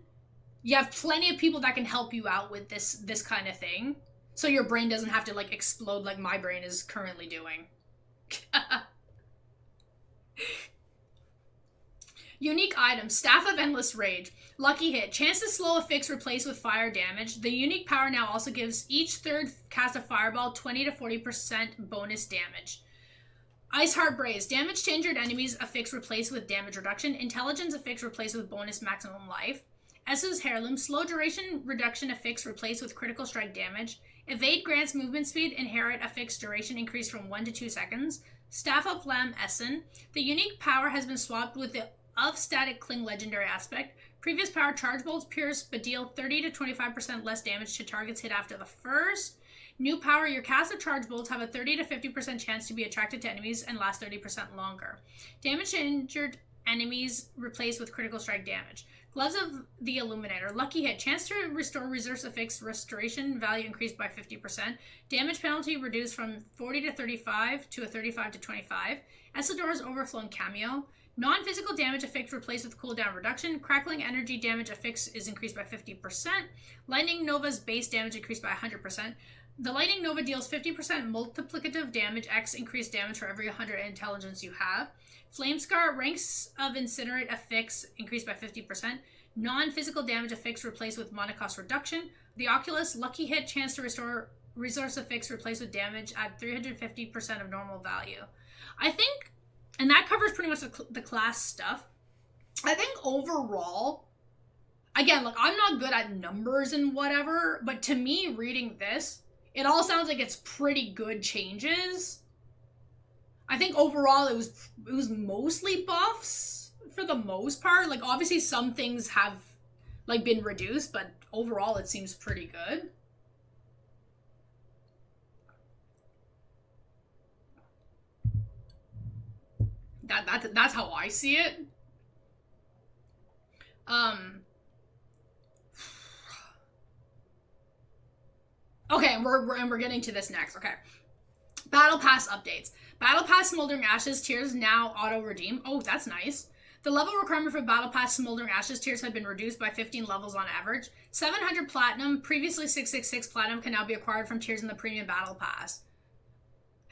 You have plenty of people that can help you out with this kind of thing, so your brain doesn't have to like explode like my brain is currently doing. Unique items. Staff of Endless Rage. Lucky hit. Chance to slow a fix replace with fire damage. The unique power now also gives each third cast of fireball 20 to 40% bonus damage. Ice Heart Braze. Damage to injured enemies affix replace with damage reduction. Intelligence affix replace with bonus maximum life. Essu's Heirloom. Slow duration reduction affix replace with critical strike damage. Evade grants movement speed. Inherit affix duration increase from 1 to 2 seconds. Staff of Lam Essen. The unique power has been swapped with the of Static Cling legendary aspect. Previous power, charge bolts pierce but deal 30 to 25% less damage to targets hit after the first. New power, your cast of charge bolts have a 30 to 50% chance to be attracted to enemies and last 30% longer. Damage to injured enemies replaced with critical strike damage. Gloves of the Illuminator. Lucky hit. Chance to restore resource affix restoration value increased by 50%. Damage penalty reduced from 40 to 35 to a 35 to 25. Essador's Overflowing Cameo. Non-physical damage affix replaced with cooldown reduction. Crackling energy damage affix is increased by 50%. Lightning Nova's base damage increased by 100%. The Lightning Nova deals 50% multiplicative damage, X increased damage for every 100 intelligence you have. Flamescar, ranks of Incinerate affix increased by 50%. Non-physical damage affix replaced with mana cost reduction. The Oculus, lucky hit, chance to restore resource affix replaced with damage at 350% of normal value. I think, and that covers pretty much the class stuff. I think overall, again, like I'm not good at numbers and whatever, but to me, reading this, it all sounds like it's pretty good changes. I think overall it was mostly buffs for the most part. Like obviously some things have like been reduced, but overall it seems pretty good. That's how I see it. Okay, and we're getting to this next. Okay. Battle Pass updates. Battle Pass Smoldering Ashes tiers now auto-redeem. Oh, that's nice. The level requirement for Battle Pass Smoldering Ashes tiers had been reduced by 15 levels on average. 700 Platinum, previously 666 Platinum, can now be acquired from tiers in the Premium Battle Pass.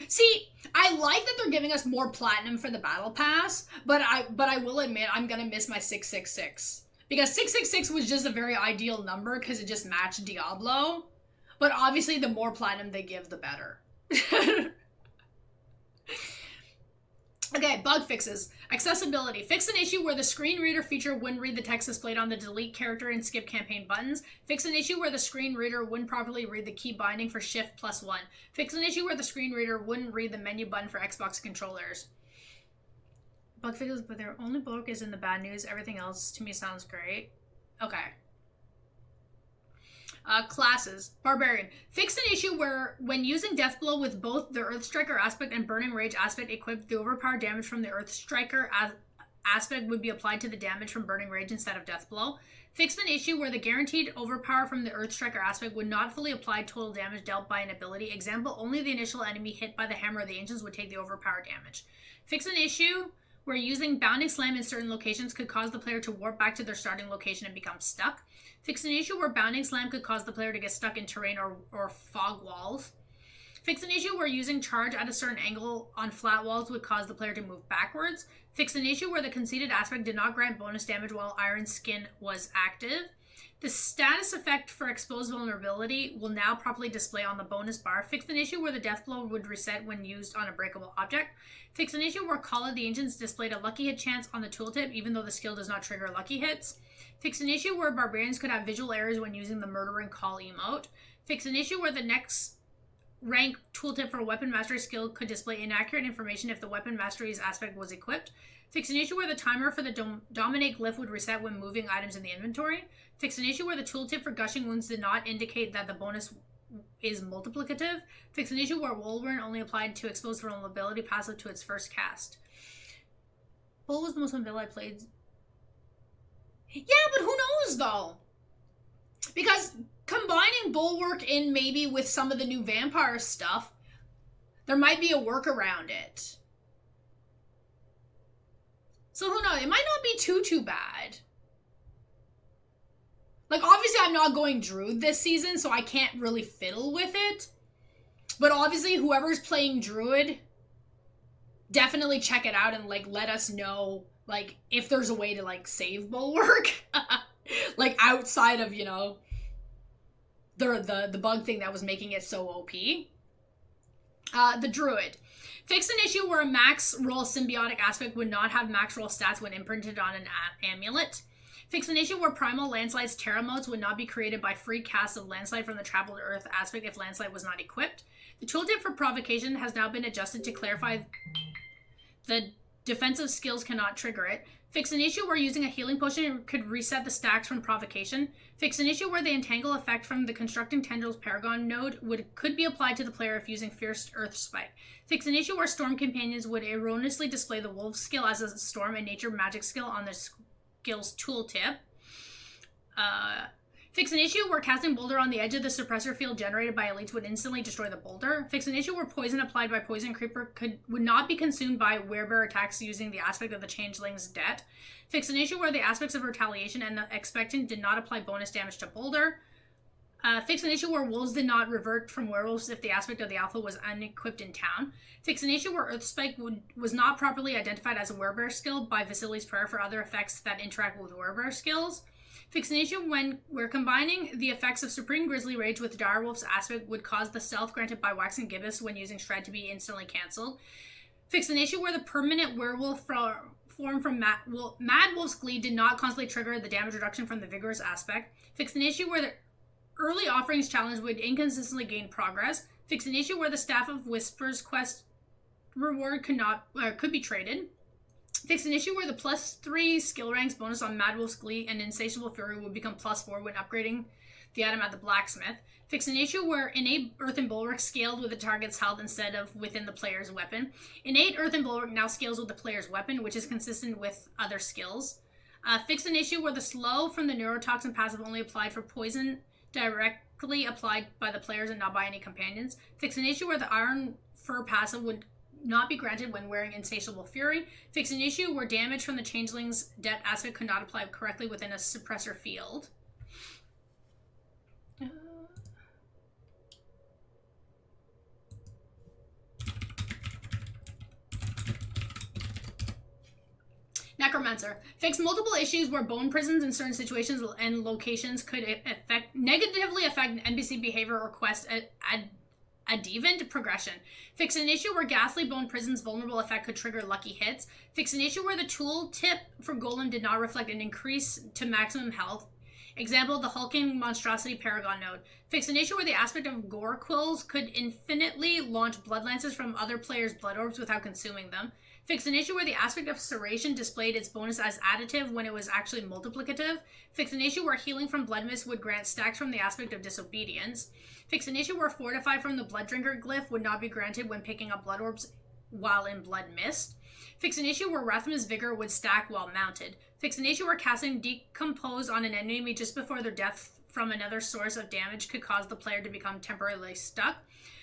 See, I like that they're giving us more Platinum for the Battle Pass, but I will admit I'm going to miss my 666. Because 666 was just a very ideal number because it just matched Diablo. But obviously the more Platinum they give, the better. Okay, bug fixes. Accessibility. Fix an issue where the screen reader feature wouldn't read the text displayed on the delete character and skip campaign buttons. Fix an issue where the screen reader wouldn't properly read the key binding for Shift +1. Fix an issue where the screen reader wouldn't read the menu button for Xbox controllers. Bug fixes, but their only bug is in the bad news. Everything else to me sounds great. Okay. Classes. Barbarian. Fix an issue where, when using Deathblow with both the Earthstriker aspect and Burning Rage aspect equipped, the overpowered damage from the Earthstriker aspect would be applied to the damage from Burning Rage instead of Deathblow. Fix an issue where the guaranteed overpower from the Earthstriker aspect would not fully apply total damage dealt by an ability. Example, only the initial enemy hit by the Hammer of the Ancients would take the overpowered damage. Fix an issue where using Bounding Slam in certain locations could cause the player to warp back to their starting location and become stuck. Fix an issue where Bounding Slam could cause the player to get stuck in terrain or fog walls. Fix an issue where using Charge at a certain angle on flat walls would cause the player to move backwards. Fix an issue where the conceded aspect did not grant bonus damage while Iron Skin was active. The status effect for exposed vulnerability will now properly display on the bonus bar. Fix an issue where the death blow would reset when used on a breakable object. Fix an issue where Call of the Ancients displayed a lucky hit chance on the tooltip even though the skill does not trigger lucky hits. Fix an issue where barbarians could have visual errors when using the murdering call emote. Fix an issue where the next rank tooltip for weapon mastery skill could display inaccurate information if the weapon mastery's aspect was equipped. Fix an issue where the timer for the dominate glyph would reset when moving items in the inventory. Fix an issue where the tooltip for gushing wounds did not indicate that the bonus is multiplicative. Fix an issue where Wolverine only applied to exposed vulnerability passive to its first cast. Bull was the most fun build I played. Yeah, but who knows though? Because combining Bulwark in maybe with some of the new vampire stuff, there might be a workaround it. So who knows? It might not be too bad. Like, obviously I'm not going Druid this season, so I can't really fiddle with it. But obviously whoever's playing Druid, definitely check it out and, like, let us know, like, if there's a way to, like, save Bulwark. Like, outside of, you know, the bug thing that was making it so OP. The Druid. Fix an issue where a max roll symbiotic aspect would not have max roll stats when imprinted on an amulet. Fix an issue where Primal Landslide's Terra modes would not be created by free casts of Landslide from the Traveled Earth aspect if Landslide was not equipped. The tooltip for Provocation has now been adjusted to clarify the defensive skills cannot trigger it. Fix an issue where using a healing potion could reset the stacks from Provocation. Fix an issue where the Entangle effect from the Constructing Tendrils Paragon node could be applied to the player if using Fierce Earth Spike. Fix an issue where Storm Companions would erroneously display the Wolf skill as a Storm and Nature magic skill on the skills tooltip. Fix an issue where casting Boulder on the edge of the suppressor field generated by elites would instantly destroy the boulder. Fix an issue where poison applied by Poison Creeper would not be consumed by werebear attacks using the aspect of the Changeling's debt. Fix an issue where the aspects of Retaliation and the Expectant did not apply bonus damage to boulder. Fix an issue where wolves did not revert from werewolves if the aspect of the alpha was unequipped in town. Fix an issue where Earthspike was not properly identified as a werebear skill by Vasili's Prayer for other effects that interact with werebear skills. Fix an issue where combining the effects of Supreme Grizzly Rage with Direwolf's aspect would cause the stealth granted by Waxen Gibbous when using Shred to be instantly cancelled. Fix an issue where the permanent werewolf form from Mad Wolf's Glee did not constantly trigger the damage reduction from the Vigorous aspect. Fix an issue where the Early Offerings challenge would inconsistently gain progress. Fix an issue where the Staff of Whispers quest reward could be traded. Fix an issue where the +3 skill ranks bonus on Mad Wolf's Glee and Insatiable Fury would become +4 when upgrading the item at the blacksmith. Fix an issue where innate Earthen Bulwark scaled with the target's health instead of within the player's weapon. Innate Earthen Bulwark now scales with the player's weapon, which is consistent with other skills. Fix an issue where the slow from the Neurotoxin passive only applied for poison directly applied by the players and not by any companions. Fix an issue where the Iron fur passive would not be granted when wearing Insatiable Fury. Fix an issue where damage from the Changeling's debt aspect could not apply correctly within a suppressor field. Necromancer. Fix multiple issues where bone prisons in certain situations and locations could negatively affect NPC behavior or quest advent progression. Fix an issue where ghastly bone prison's vulnerable effect could trigger lucky hits. Fix an issue where the tool tip for Golem did not reflect an increase to maximum health. Example, the hulking monstrosity Paragon node. Fix an issue where the aspect of gore quills could infinitely launch blood lances from other players' blood orbs without consuming them. Fix an issue where the aspect of serration displayed its bonus as additive when it was actually multiplicative. Fix an issue where healing from blood mist would grant stacks from the aspect of disobedience. Fix an issue where fortify from the blood drinker glyph would not be granted when picking up blood orbs while in blood mist. Fix an issue where Rathma's vigor would stack while mounted. Fix an issue where casting decompose on an enemy just before their death from another source of damage could cause the player to become temporarily stuck.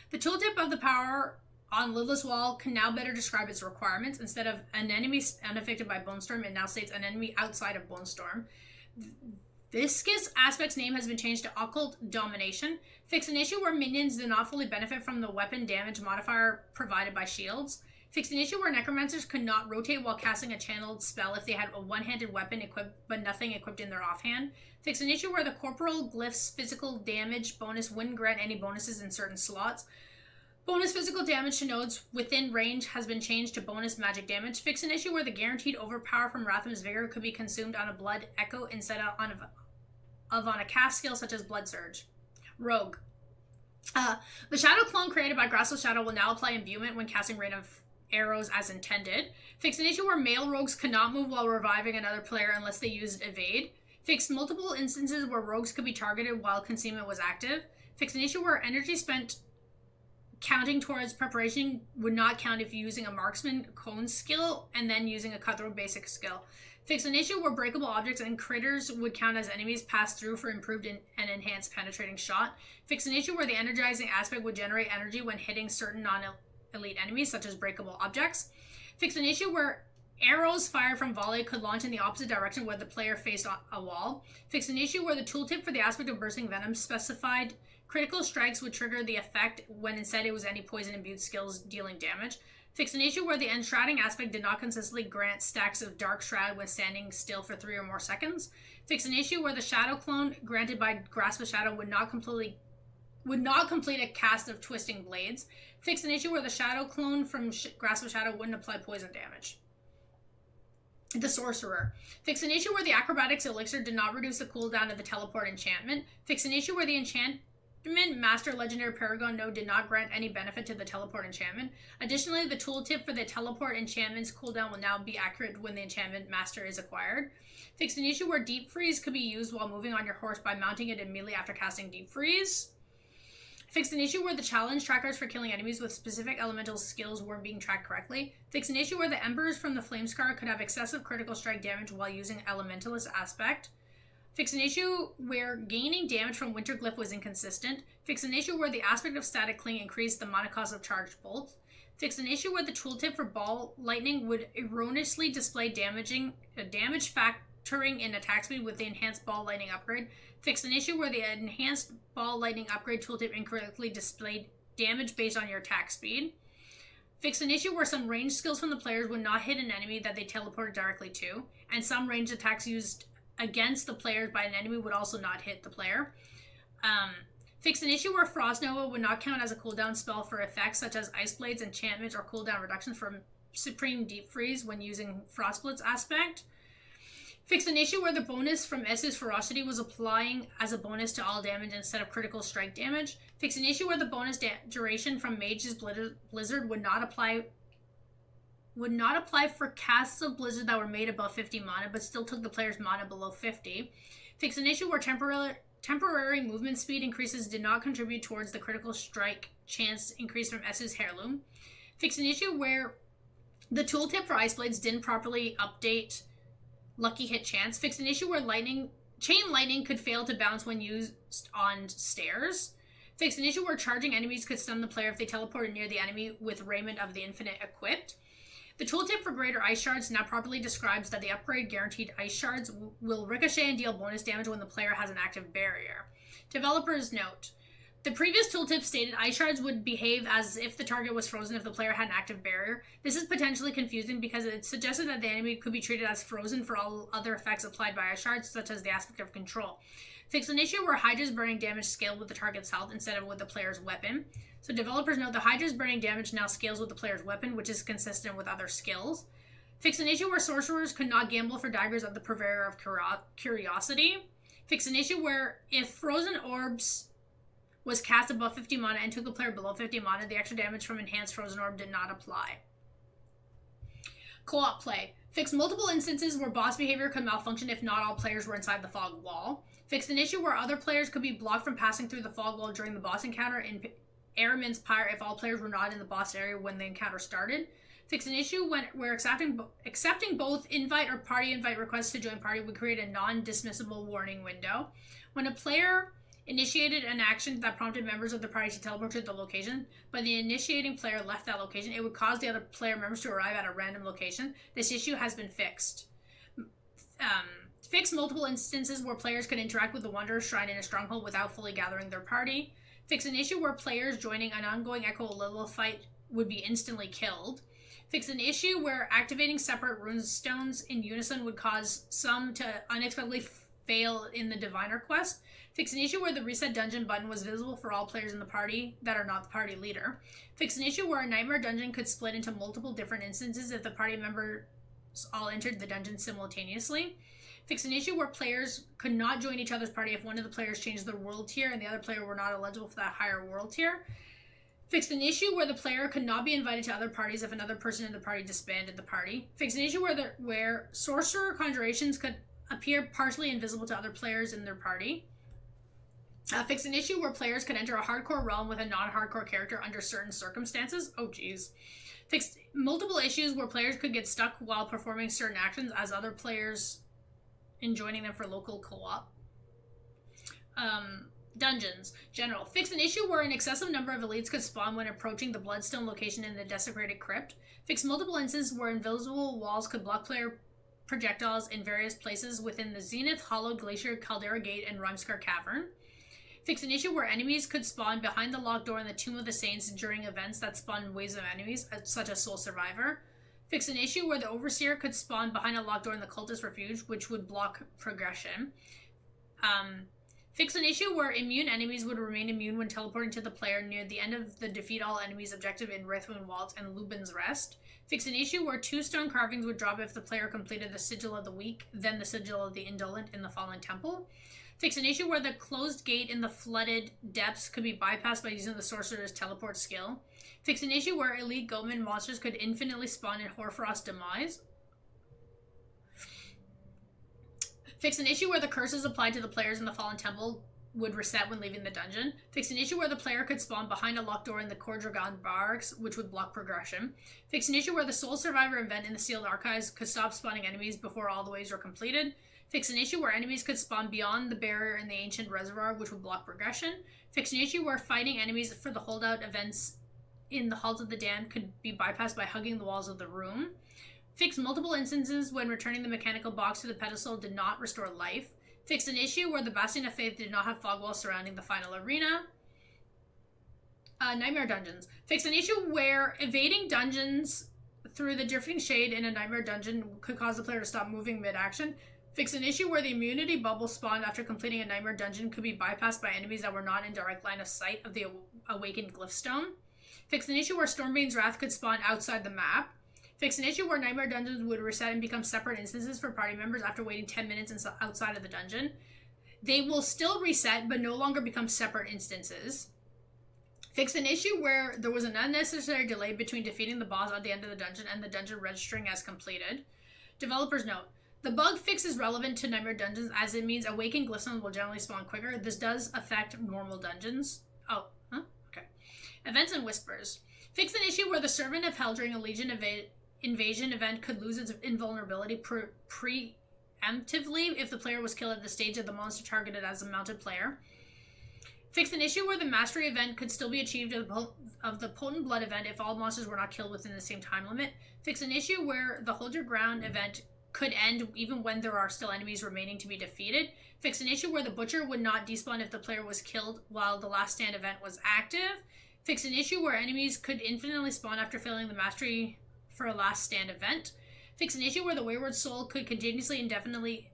The tooltip of the power on Lidless Wall can now better describe its requirements. Instead of an enemy unaffected by Bone Storm, it now states an enemy outside of Bone Storm. Viscous Aspect's name has been changed to Occult Domination. Fix an issue where minions do not fully benefit from the weapon damage modifier provided by shields. Fix an issue where necromancers could not rotate while casting a channeled spell if they had a one-handed weapon equipped but nothing equipped in their offhand. Fix an issue where the corporal glyph's physical damage bonus wouldn't grant any bonuses in certain slots. Bonus physical damage to nodes within range has been changed to bonus magic damage. Fix an issue where the guaranteed overpower from Rathma's Vigor could be consumed on a blood echo instead of on a cast skill such as Blood Surge. Rogue. The Shadow Clone created by Grassless Shadow will now apply imbuement when casting Rain of Arrows as intended. Fix an issue where male rogues cannot move while reviving another player unless they used Evade. Fix multiple instances where rogues could be targeted while Concealment was active. Fix an issue where energy spent counting towards preparation would not count if using a marksman cone skill and then using a cutthroat basic skill. Fix an issue where breakable objects and critters would count as enemies passed through for improved and enhanced penetrating shot. Fix an issue where the energizing aspect would generate energy when hitting certain non-elite enemies, such as breakable objects. Fix an issue where arrows fired from volley could launch in the opposite direction when the player faced a wall. Fix an issue where the tooltip for the aspect of bursting venom specified critical strikes would trigger the effect when instead it was any poison imbued skills dealing damage. Fix an issue where the enshrouding aspect did not consistently grant stacks of dark shroud when standing still for 3 or more seconds. Fix an issue where the shadow clone granted by Grasp of Shadow would not complete a cast of twisting blades. Fix an issue where the shadow clone from Grasp of Shadow wouldn't apply poison damage. The Sorcerer. Fix an issue where the Acrobatics Elixir did not reduce the cooldown of the Teleport enchantment. Fix an issue where the Enchantment Master Legendary Paragon node did not grant any benefit to the Teleport enchantment. Additionally, the tooltip for the Teleport enchantment's cooldown will now be accurate when the Enchantment Master is acquired. Fix an issue where Deep Freeze could be used while moving on your horse by mounting it immediately after casting Deep Freeze. Fix an issue where the challenge trackers for killing enemies with specific elemental skills weren't being tracked correctly. Fix an issue where the Embers from the Flamescar could have excessive critical strike damage while using Elementalist aspect. Fix an issue where gaining damage from Winter Glyph was inconsistent. Fix an issue where the aspect of Static Cling increased the mana cost of charged bolt. Fix an issue where the tooltip for Ball Lightning would erroneously display damage factoring in attack speed with the enhanced Ball Lightning upgrade. Fix an issue where the enhanced Ball Lightning upgrade tooltip incorrectly displayed damage based on your attack speed. Fix an issue where some ranged skills from the players would not hit an enemy that they teleported directly to, and some ranged attacks used against the players by an enemy would also not hit the player. Fix an issue where Frost Nova would not count as a cooldown spell for effects such as Ice Blades, enchantments, or cooldown reductions from Supreme Deep Freeze when using Frost Blitz aspect. Fix an issue where the bonus from Essu's Ferocity was applying as a bonus to all damage instead of critical strike damage. Fix an issue where the bonus duration from Mage's Blizzard would not apply for casts of Blizzard that were made above 50 mana, but still took the player's mana below 50. Fix an issue where temporary movement speed increases did not contribute towards the critical strike chance increase from Essu's Heirloom. Fix an issue where the tooltip for Ice Blades didn't properly update lucky hit chance. Fix an issue where Chain Lightning could fail to bounce when used on stairs. Fix an issue where charging enemies could stun the player if they teleported near the enemy with Raiment of the Infinite equipped. The tooltip for greater ice shards now properly describes that the upgrade guaranteed ice shards will ricochet and deal bonus damage when the player has an active barrier. Developers note, the previous tooltip stated ice shards would behave as if the target was frozen if the player had an active barrier. This is potentially confusing because it suggested that the enemy could be treated as frozen for all other effects applied by ice shards, such as the aspect of control. Fix an issue where Hydra's burning damage scaled with the target's health instead of with the player's weapon. So developers note the Hydra's burning damage now scales with the player's weapon, which is consistent with other skills. Fix an issue where sorcerers could not gamble for daggers of the Purveyor of Curiosity. Fix an issue where if Frozen Orbs was cast above 50 mana and took the player below 50 mana, the extra damage from Enhanced Frozen Orb did not apply. Co-op play. Fix multiple instances where boss behavior could malfunction if not all players were inside the fog wall. Fix an issue where other players could be blocked from passing through the fog wall during the boss encounter in Airman's Pyre if all players were not in the boss area when the encounter started. Fix an issue where accepting both invite or party invite requests to join party would create a non-dismissible warning window. When a player initiated an action that prompted members of the party to teleport to the location, but the initiating player left that location, it would cause the other player members to arrive at a random location. This issue has been fixed. Fix multiple instances where players could interact with the Wanderer's Shrine in a stronghold without fully gathering their party. Fix an issue where players joining an ongoing Echo Lilith fight would be instantly killed. Fix an issue where activating separate runestones in unison would cause some to unexpectedly fail in the Diviner quest. Fix an issue where the reset dungeon button was visible for all players in the party that are not the party leader. Fix an issue where a nightmare dungeon could split into multiple different instances if the party members all entered the dungeon simultaneously. Fix an issue where players could not join each other's party if one of the players changed their world tier and the other player were not eligible for that higher world tier. Fix an issue where the player could not be invited to other parties if another person in the party disbanded the party. Fix an issue where sorcerer conjurations could appear partially invisible to other players in their party. Fix an issue where players could enter a hardcore realm with a non-hardcore character under certain circumstances. Oh, geez. Fix multiple issues where players could get stuck while performing certain actions as other players in joining them for local co-op. Dungeons. General. Fix an issue where an excessive number of elites could spawn when approaching the Bloodstone location in the Desecrated Crypt. Fix multiple instances where invisible walls could block player projectiles in various places within the Zenith, Hollowed Glacier, Caldera Gate, and Rhymescar Cavern. Fix an issue where enemies could spawn behind the locked door in the Tomb of the Saints during events that spawn waves of enemies, such as Soul Survivor. Fix an issue where the Overseer could spawn behind a locked door in the Cultist Refuge, which would block progression. Fix an issue where immune enemies would remain immune when teleporting to the player near the end of the Defeat All Enemies objective in Wraithwind Waltz and Lubin's Rest. Fix an issue where 2 stone carvings would drop if the player completed the Sigil of the Weak, then the Sigil of the Indolent in the Fallen Temple. Fix an issue where the closed gate in the Flooded Depths could be bypassed by using the Sorcerer's Teleport skill. Fix an issue where elite Goatman monsters could infinitely spawn in Hoarfrost Demise. Fix an issue where the curses applied to the players in the Fallen Temple would reset when leaving the dungeon. Fix an issue where the player could spawn behind a locked door in the Core Dragon Barracks, which would block progression. Fix an issue where the Soul Survivor event in the Sealed Archives could stop spawning enemies before all the waves were completed. Fix an issue where enemies could spawn beyond the barrier in the Ancient Reservoir, which would block progression. Fix an issue where fighting enemies for the holdout events in the Halls of the Damned could be bypassed by hugging the walls of the room. Fix multiple instances when returning the mechanical box to the pedestal did not restore life. Fix an issue where the Bastion of Faith did not have fog walls surrounding the final arena. Nightmare Dungeons. Fix an issue where evading dungeons through the Drifting Shade in a Nightmare Dungeon could cause the player to stop moving mid-action. Fix an issue where the immunity bubble spawned after completing a Nightmare Dungeon could be bypassed by enemies that were not in direct line of sight of the Awakened Glyphstone. Fix an issue where Stormbane's Wrath could spawn outside the map. Fix an issue where Nightmare Dungeons would reset and become separate instances for party members after waiting 10 minutes outside of the dungeon. They will still reset, but no longer become separate instances. Fix an issue where there was an unnecessary delay between defeating the boss at the end of the dungeon and the dungeon registering as completed. Developers note, the bug fix is relevant to Nightmare Dungeons as it means Awakened Glyphstones will generally spawn quicker. This does affect normal dungeons. Okay. Events and Whispers. Fix an issue where the Servant of Hell during a Legion invasion event could lose its invulnerability preemptively if the player was killed at the stage of the monster targeted as a mounted player. Fix an issue where the mastery event could still be achieved of the potent blood event if all monsters were not killed within the same time limit. Fix an issue where the hold your ground event could end even when there are still enemies remaining to be defeated. Fix an issue where the butcher would not despawn if the player was killed while the last stand event was active. Fix an issue where enemies could infinitely spawn after failing the mastery for a last stand event. Fix an issue where the wayward soul could continue indefinitely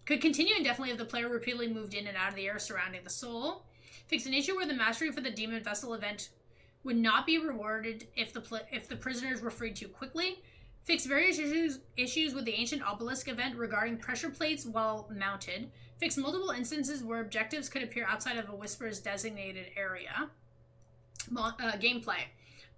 if the player repeatedly moved in and out of the air surrounding the soul. Fix an issue where the mastery for the demon vessel event would not be rewarded if the prisoners were freed too quickly. Fix various issues with the ancient obelisk event regarding pressure plates while mounted. Fix multiple instances where objectives could appear outside of a whisper's designated area. Gameplay.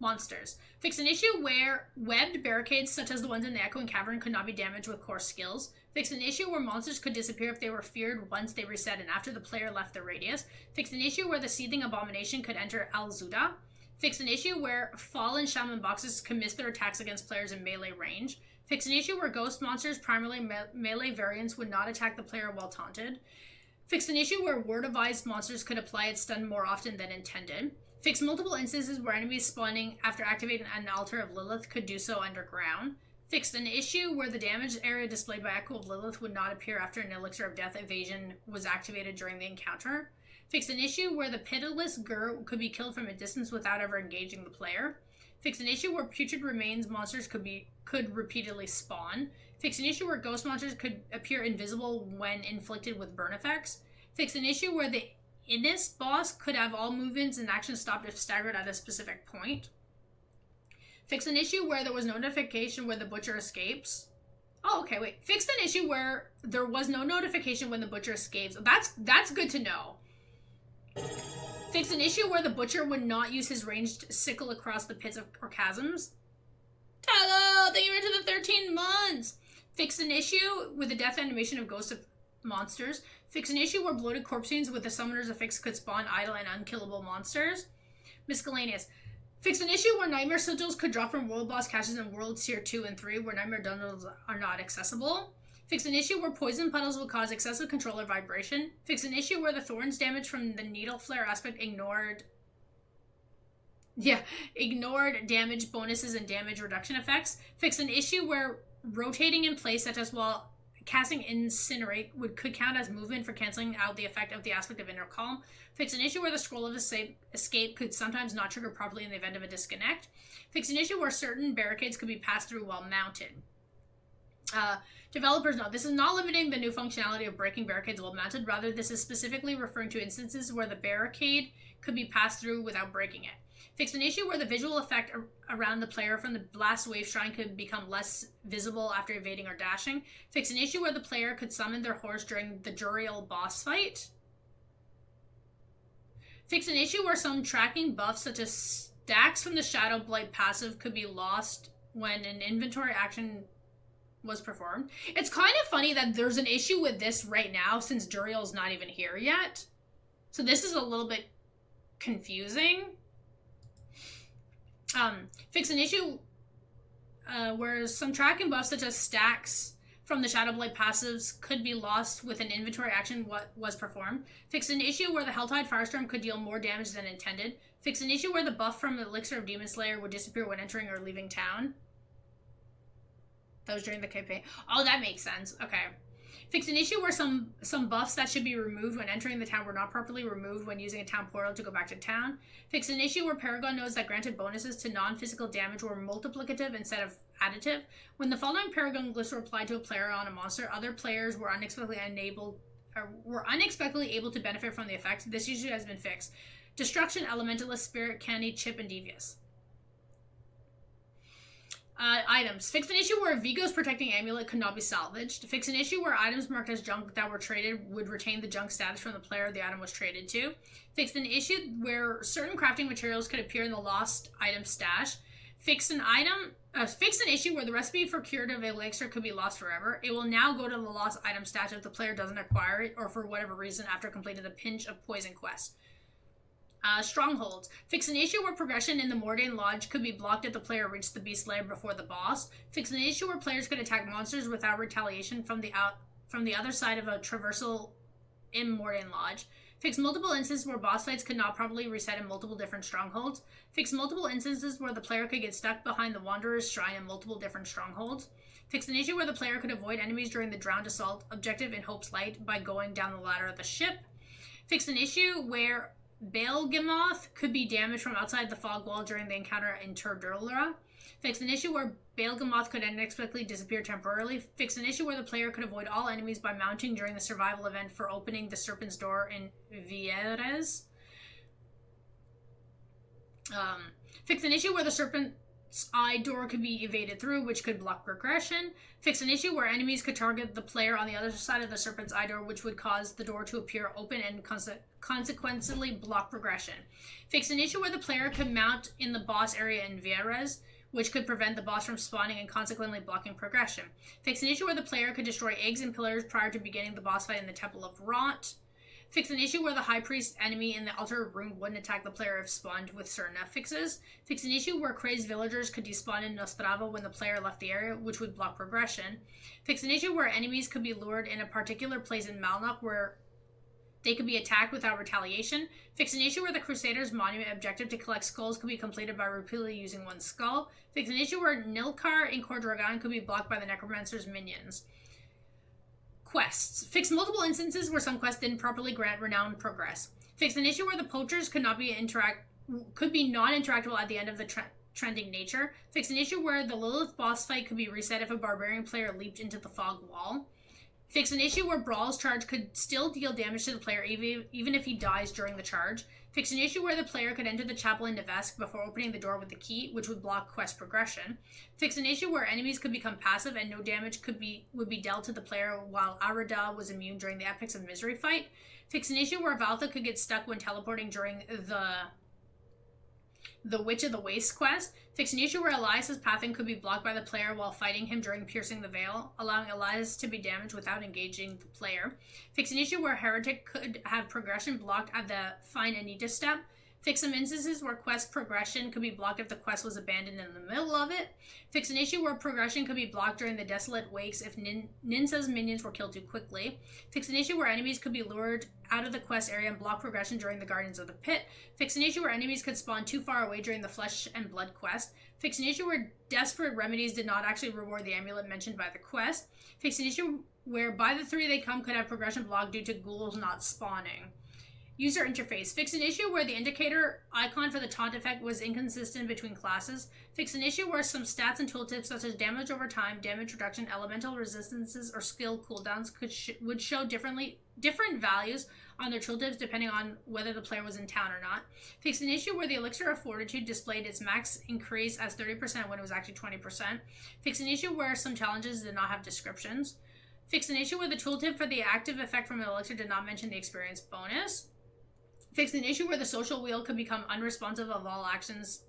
Monsters. Fix an issue where webbed barricades such as the ones in the Echoing Cavern could not be damaged with core skills. Fix an issue where monsters could disappear if they were feared once they reset and after the player left the radius. Fix an issue where the Seething Abomination could enter Al-Zuda. Fix an issue where fallen shaman boxes can miss their attacks against players in melee range. Fix an issue where ghost monsters, primarily melee variants, would not attack the player while taunted. Fix an issue where word-advised monsters could apply its stun more often than intended. Fix multiple instances where enemies spawning after activating an altar of Lilith could do so underground. Fixed an issue where the damaged area displayed by Echo of Lilith would not appear after an Elixir of Death evasion was activated during the encounter. Fixed an issue where the pitiless Gur could be killed from a distance without ever engaging the player. Fixed an issue where putrid remains monsters could repeatedly spawn. Fixed an issue where ghost monsters could appear invisible when inflicted with burn effects. Fixed an issue where the Innis boss could have all movements and actions stopped if staggered at a specific point. Fix an issue where there was no notification when the butcher escapes. Oh, okay, wait. Fixed an issue where there was no notification when the butcher escapes. That's good to know. Fix an issue where the butcher would not use his ranged sickle across the pits or chasms. Hello, thank you for the 13 months. Fix an issue with the death animation of ghosts of monsters. Fix an issue where bloated corpse scenes with the summoner's affix could spawn idle and unkillable monsters. Miscellaneous. Fix an issue where nightmare sigils could drop from world boss caches in worlds tier 2 and 3 where nightmare dungeons are not accessible. Fix an issue where poison puddles will cause excessive controller vibration. Fix an issue where the thorns damage from the needle flare aspect ignored damage bonuses and damage reduction effects. Fix an issue where rotating in place, such as while casting Incinerate, could count as movement for cancelling out the effect of the aspect of inner calm. Fix an issue where the scroll of escape could sometimes not trigger properly in the event of a disconnect. Fix an issue where certain barricades could be passed through while mounted. Developers note, this is not limiting the new functionality of breaking barricades while mounted. Rather, this is specifically referring to instances where the barricade could be passed through without breaking it. Fix an issue where the visual effect around the player from the Blast Wave Shrine could become less visible after evading or dashing. Fix an issue where the player could summon their horse during the Duriel boss fight. Fix an issue where some tracking buffs, such as stacks from the Shadow Blight passive, could be lost when an inventory action was performed. It's kind of funny that there's an issue with this right now since Duriel's not even here yet. So this is a little bit confusing. Fix an issue where some tracking buffs such as stacks from the Shadow Blade passives could be lost with an inventory action was performed. Fix an issue where the Helltide Firestorm could deal more damage than intended. Fix an issue where the buff from the Elixir of Demon Slayer would disappear when entering or leaving town. That was during the campaign. Oh, that makes sense. Okay. Fix an issue where some buffs that should be removed when entering the town were not properly removed when using a town portal to go back to town. Fix an issue where Paragon nodes that granted bonuses to non-physical damage were multiplicative instead of additive. When the following Paragon glyphs were applied to a player on a monster, other players were unexpectedly able to benefit from the effect. This issue has been fixed. Destruction, Elementalist, Spirit, Candy, Chip, and Devious. Items. Fix an issue where Vigo's protecting amulet could not be salvaged. Fix an issue where items marked as junk that were traded would retain the junk status from the player the item was traded to. Fix an issue where certain crafting materials could appear in the lost item stash. Fix an issue where the recipe for curative elixir could be lost forever. It will now go to the lost item stash if the player doesn't acquire it or for whatever reason after completing the Pinch of Poison quest. Strongholds. Fix an issue where progression in the Mordain Lodge could be blocked if the player reached the Beast Lair before the boss. Fix an issue where players could attack monsters without retaliation from the other side of a traversal in Mordain Lodge. Fix multiple instances where boss fights could not properly reset in multiple different strongholds. Fix multiple instances where the player could get stuck behind the Wanderer's Shrine in multiple different strongholds. Fix an issue where the player could avoid enemies during the Drowned Assault objective in Hope's Light by going down the ladder of the ship. Fix an issue where Baelgemoth could be damaged from outside the fog wall during the encounter in Turdurla. Fix an issue where Baelgemoth could unexpectedly disappear temporarily. Fix an issue where the player could avoid all enemies by mounting during the survival event for opening the Serpent's Door in Vieres. Fix an issue where the Serpent's Eye door could be evaded through, which could block progression. Fix an issue where enemies could target the player on the other side of the Serpent's Eye door, which would cause the door to appear open and consequently block progression. Fix an issue where the player could mount in the boss area in Vieres, which could prevent the boss from spawning and consequently blocking progression. Fix an issue where the player could destroy eggs and pillars prior to beginning the boss fight in the Temple of Rot. Fix an issue where the High Priest enemy in the Altar Room wouldn't attack the player if spawned with certain affixes. Fix an issue where crazed villagers could despawn in Nostrava when the player left the area, which would block progression. Fix an issue where enemies could be lured in a particular place in Malnock where they could be attacked without retaliation. Fix an issue where the Crusader's Monument objective to collect skulls could be completed by repeatedly using one skull. Fix an issue where Nilkar in Khor Dragan could be blocked by the Necromancer's minions. Quests. Fix multiple instances where some quests didn't properly grant renown progress. Fix an issue where the poachers could be non-interactable at the end of the trending nature. Fix an issue where the Lilith boss fight could be reset if a barbarian player leaped into the fog wall. Fix an issue where Brawl's charge could still deal damage to the player even if he dies during the charge. Fix an issue where the player could enter the chapel in Nevesk before opening the door with the key, which would block quest progression. Fix an issue where enemies could become passive and no damage would be dealt to the player while Arada was immune during the Epics of Misery fight. Fix an issue where Valtha could get stuck when teleporting during the Witch of the Waste quest. Fix an issue where Elias's pathing could be blocked by the player while fighting him during piercing the veil, allowing Elias to be damaged without engaging the player. Fix an issue where Heretic could have progression blocked at the Find Anita step. Fix some instances where quest progression could be blocked if the quest was abandoned in the middle of it. Fix an issue where progression could be blocked during the Desolate Wakes if Ninsa's minions were killed too quickly. Fix an issue where enemies could be lured out of the quest area and block progression during the Guardians of the Pit. Fix an issue where enemies could spawn too far away during the Flesh and Blood quest. Fix an issue where Desperate Remedies did not actually reward the amulet mentioned by the quest. Fix an issue where by the 3 they come could have progression blocked due to ghouls not spawning. User interface. Fix an issue where the indicator icon for the taunt effect was inconsistent between classes. Fix an issue where some stats and tooltips such as damage over time, damage reduction, elemental resistances, or skill cooldowns would show different values on their tooltips depending on whether the player was in town or not. Fix an issue where the Elixir of Fortitude displayed its max increase as 30% when it was actually 20%. Fix an issue where some challenges did not have descriptions. Fix an issue where the tooltip for the active effect from the Elixir did not mention the experience bonus. Fix an issue where the social wheel could become unresponsive if all actions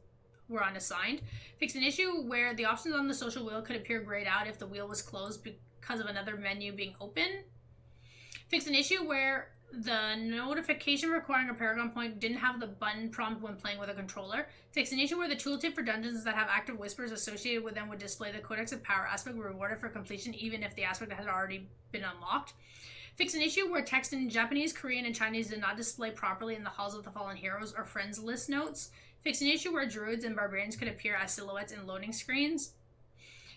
were unassigned. Fix an issue where the options on the social wheel could appear grayed out if the wheel was closed because of another menu being open. Fix an issue where the notification requiring a Paragon point didn't have the button prompt when playing with a controller. Fix an issue where the tooltip for dungeons that have active whispers associated with them would display the Codex of Power aspect rewarded for completion even if the aspect had already been unlocked. Fix an issue where text in Japanese, Korean, and Chinese did not display properly in the Halls of the Fallen Heroes or Friends list notes. Fix an issue where druids and barbarians could appear as silhouettes in loading screens.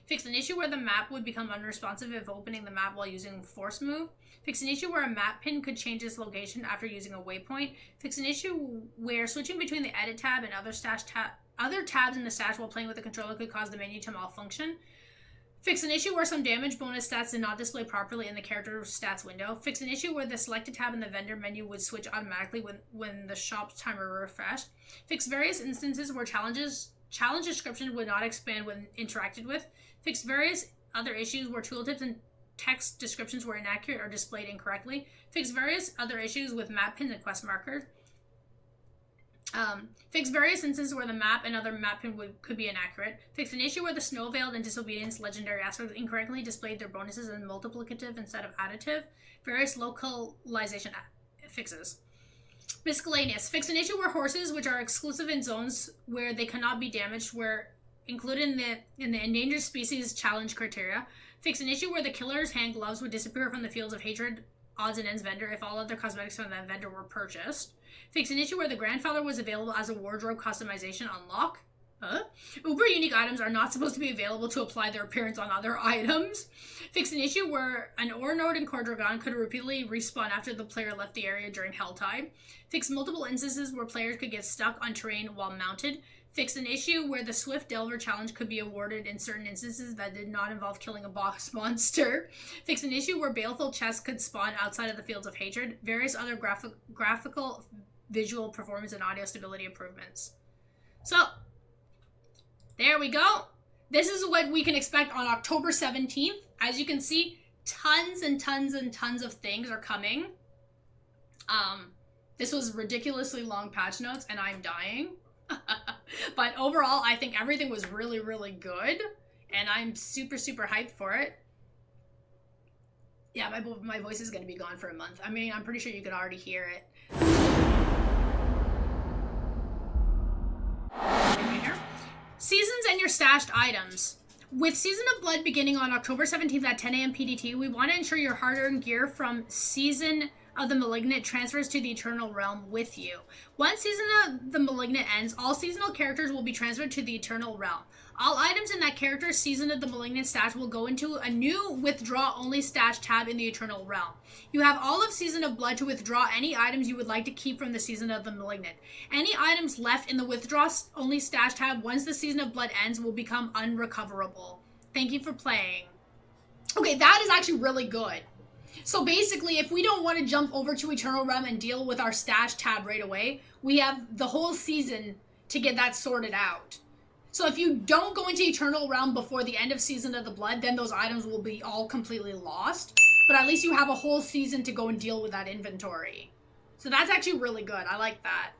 Fix an issue where the map would become unresponsive if opening the map while using Force Move. Fix an issue where a map pin could change its location after using a waypoint. Fix an issue where switching between the Edit tab and other tabs in the stash while playing with the controller could cause the menu to malfunction. Fix an issue where some damage bonus stats did not display properly in the character stats window. Fix an issue where the selected tab in the vendor menu would switch automatically when the shop timer refreshed. Fix various instances where challenge descriptions would not expand when interacted with. Fix various other issues where tooltips and text descriptions were inaccurate or displayed incorrectly. Fix various other issues with map pins and quest markers. Fix various instances where the map and other map pin could be inaccurate. Fix an issue where the Snow Veiled and Disobedience legendary aspects incorrectly displayed their bonuses as multiplicative instead of additive. Various localization fixes. Miscellaneous. Fix an issue where horses, which are exclusive in zones where they cannot be damaged, were included in the endangered species challenge criteria. Fix an issue where the killer's hand gloves would disappear from the fields of hatred odds and ends vendor if all other cosmetics from that vendor were purchased. Fix an issue where the grandfather was available as a wardrobe customization unlock. Uber unique items are not supposed to be available to apply their appearance on other items. Fix an issue where an ore node in Core Dragon could repeatedly respawn after the player left the area during Helltide. Fix multiple instances where players could get stuck on terrain while mounted. Fix an issue where the Swift Delver challenge could be awarded in certain instances that did not involve killing a boss monster. Fix an issue where baleful chests could spawn outside of the Fields of Hatred. Various other graphical, visual, performance, and audio stability improvements. So, there we go. This is what we can expect on October 17th. As you can see, tons and tons and tons of things are coming. This was ridiculously long patch notes, and I'm dying. But overall, I think everything was really, really good, and I'm super, super hyped for it. Yeah, my voice is going to be gone for a month. I mean, I'm pretty sure you can already hear it. Seasons and your stashed items. With Season of Blood beginning on October 17th at 10 a.m. PDT, we want to ensure your hard-earned gear from Season of the Malignant transfers to the Eternal Realm with you. Once Season of the Malignant ends, all seasonal characters will be transferred to the Eternal Realm. All items in that character's Season of the Malignant stash will go into a new Withdraw-only stash tab in the Eternal Realm. You have all of Season of Blood to withdraw any items you would like to keep from the Season of the Malignant. Any items left in the Withdraw-only stash tab once the Season of Blood ends will become unrecoverable. Thank you for playing. Okay, that is actually really good. So basically, if we don't want to jump over to Eternal Realm and deal with our stash tab right away, we have the whole season to get that sorted out. So if you don't go into Eternal Realm before the end of Season of the Blood, then those items will be all completely lost. But at least you have a whole season to go and deal with that inventory. So that's actually really good. I like that.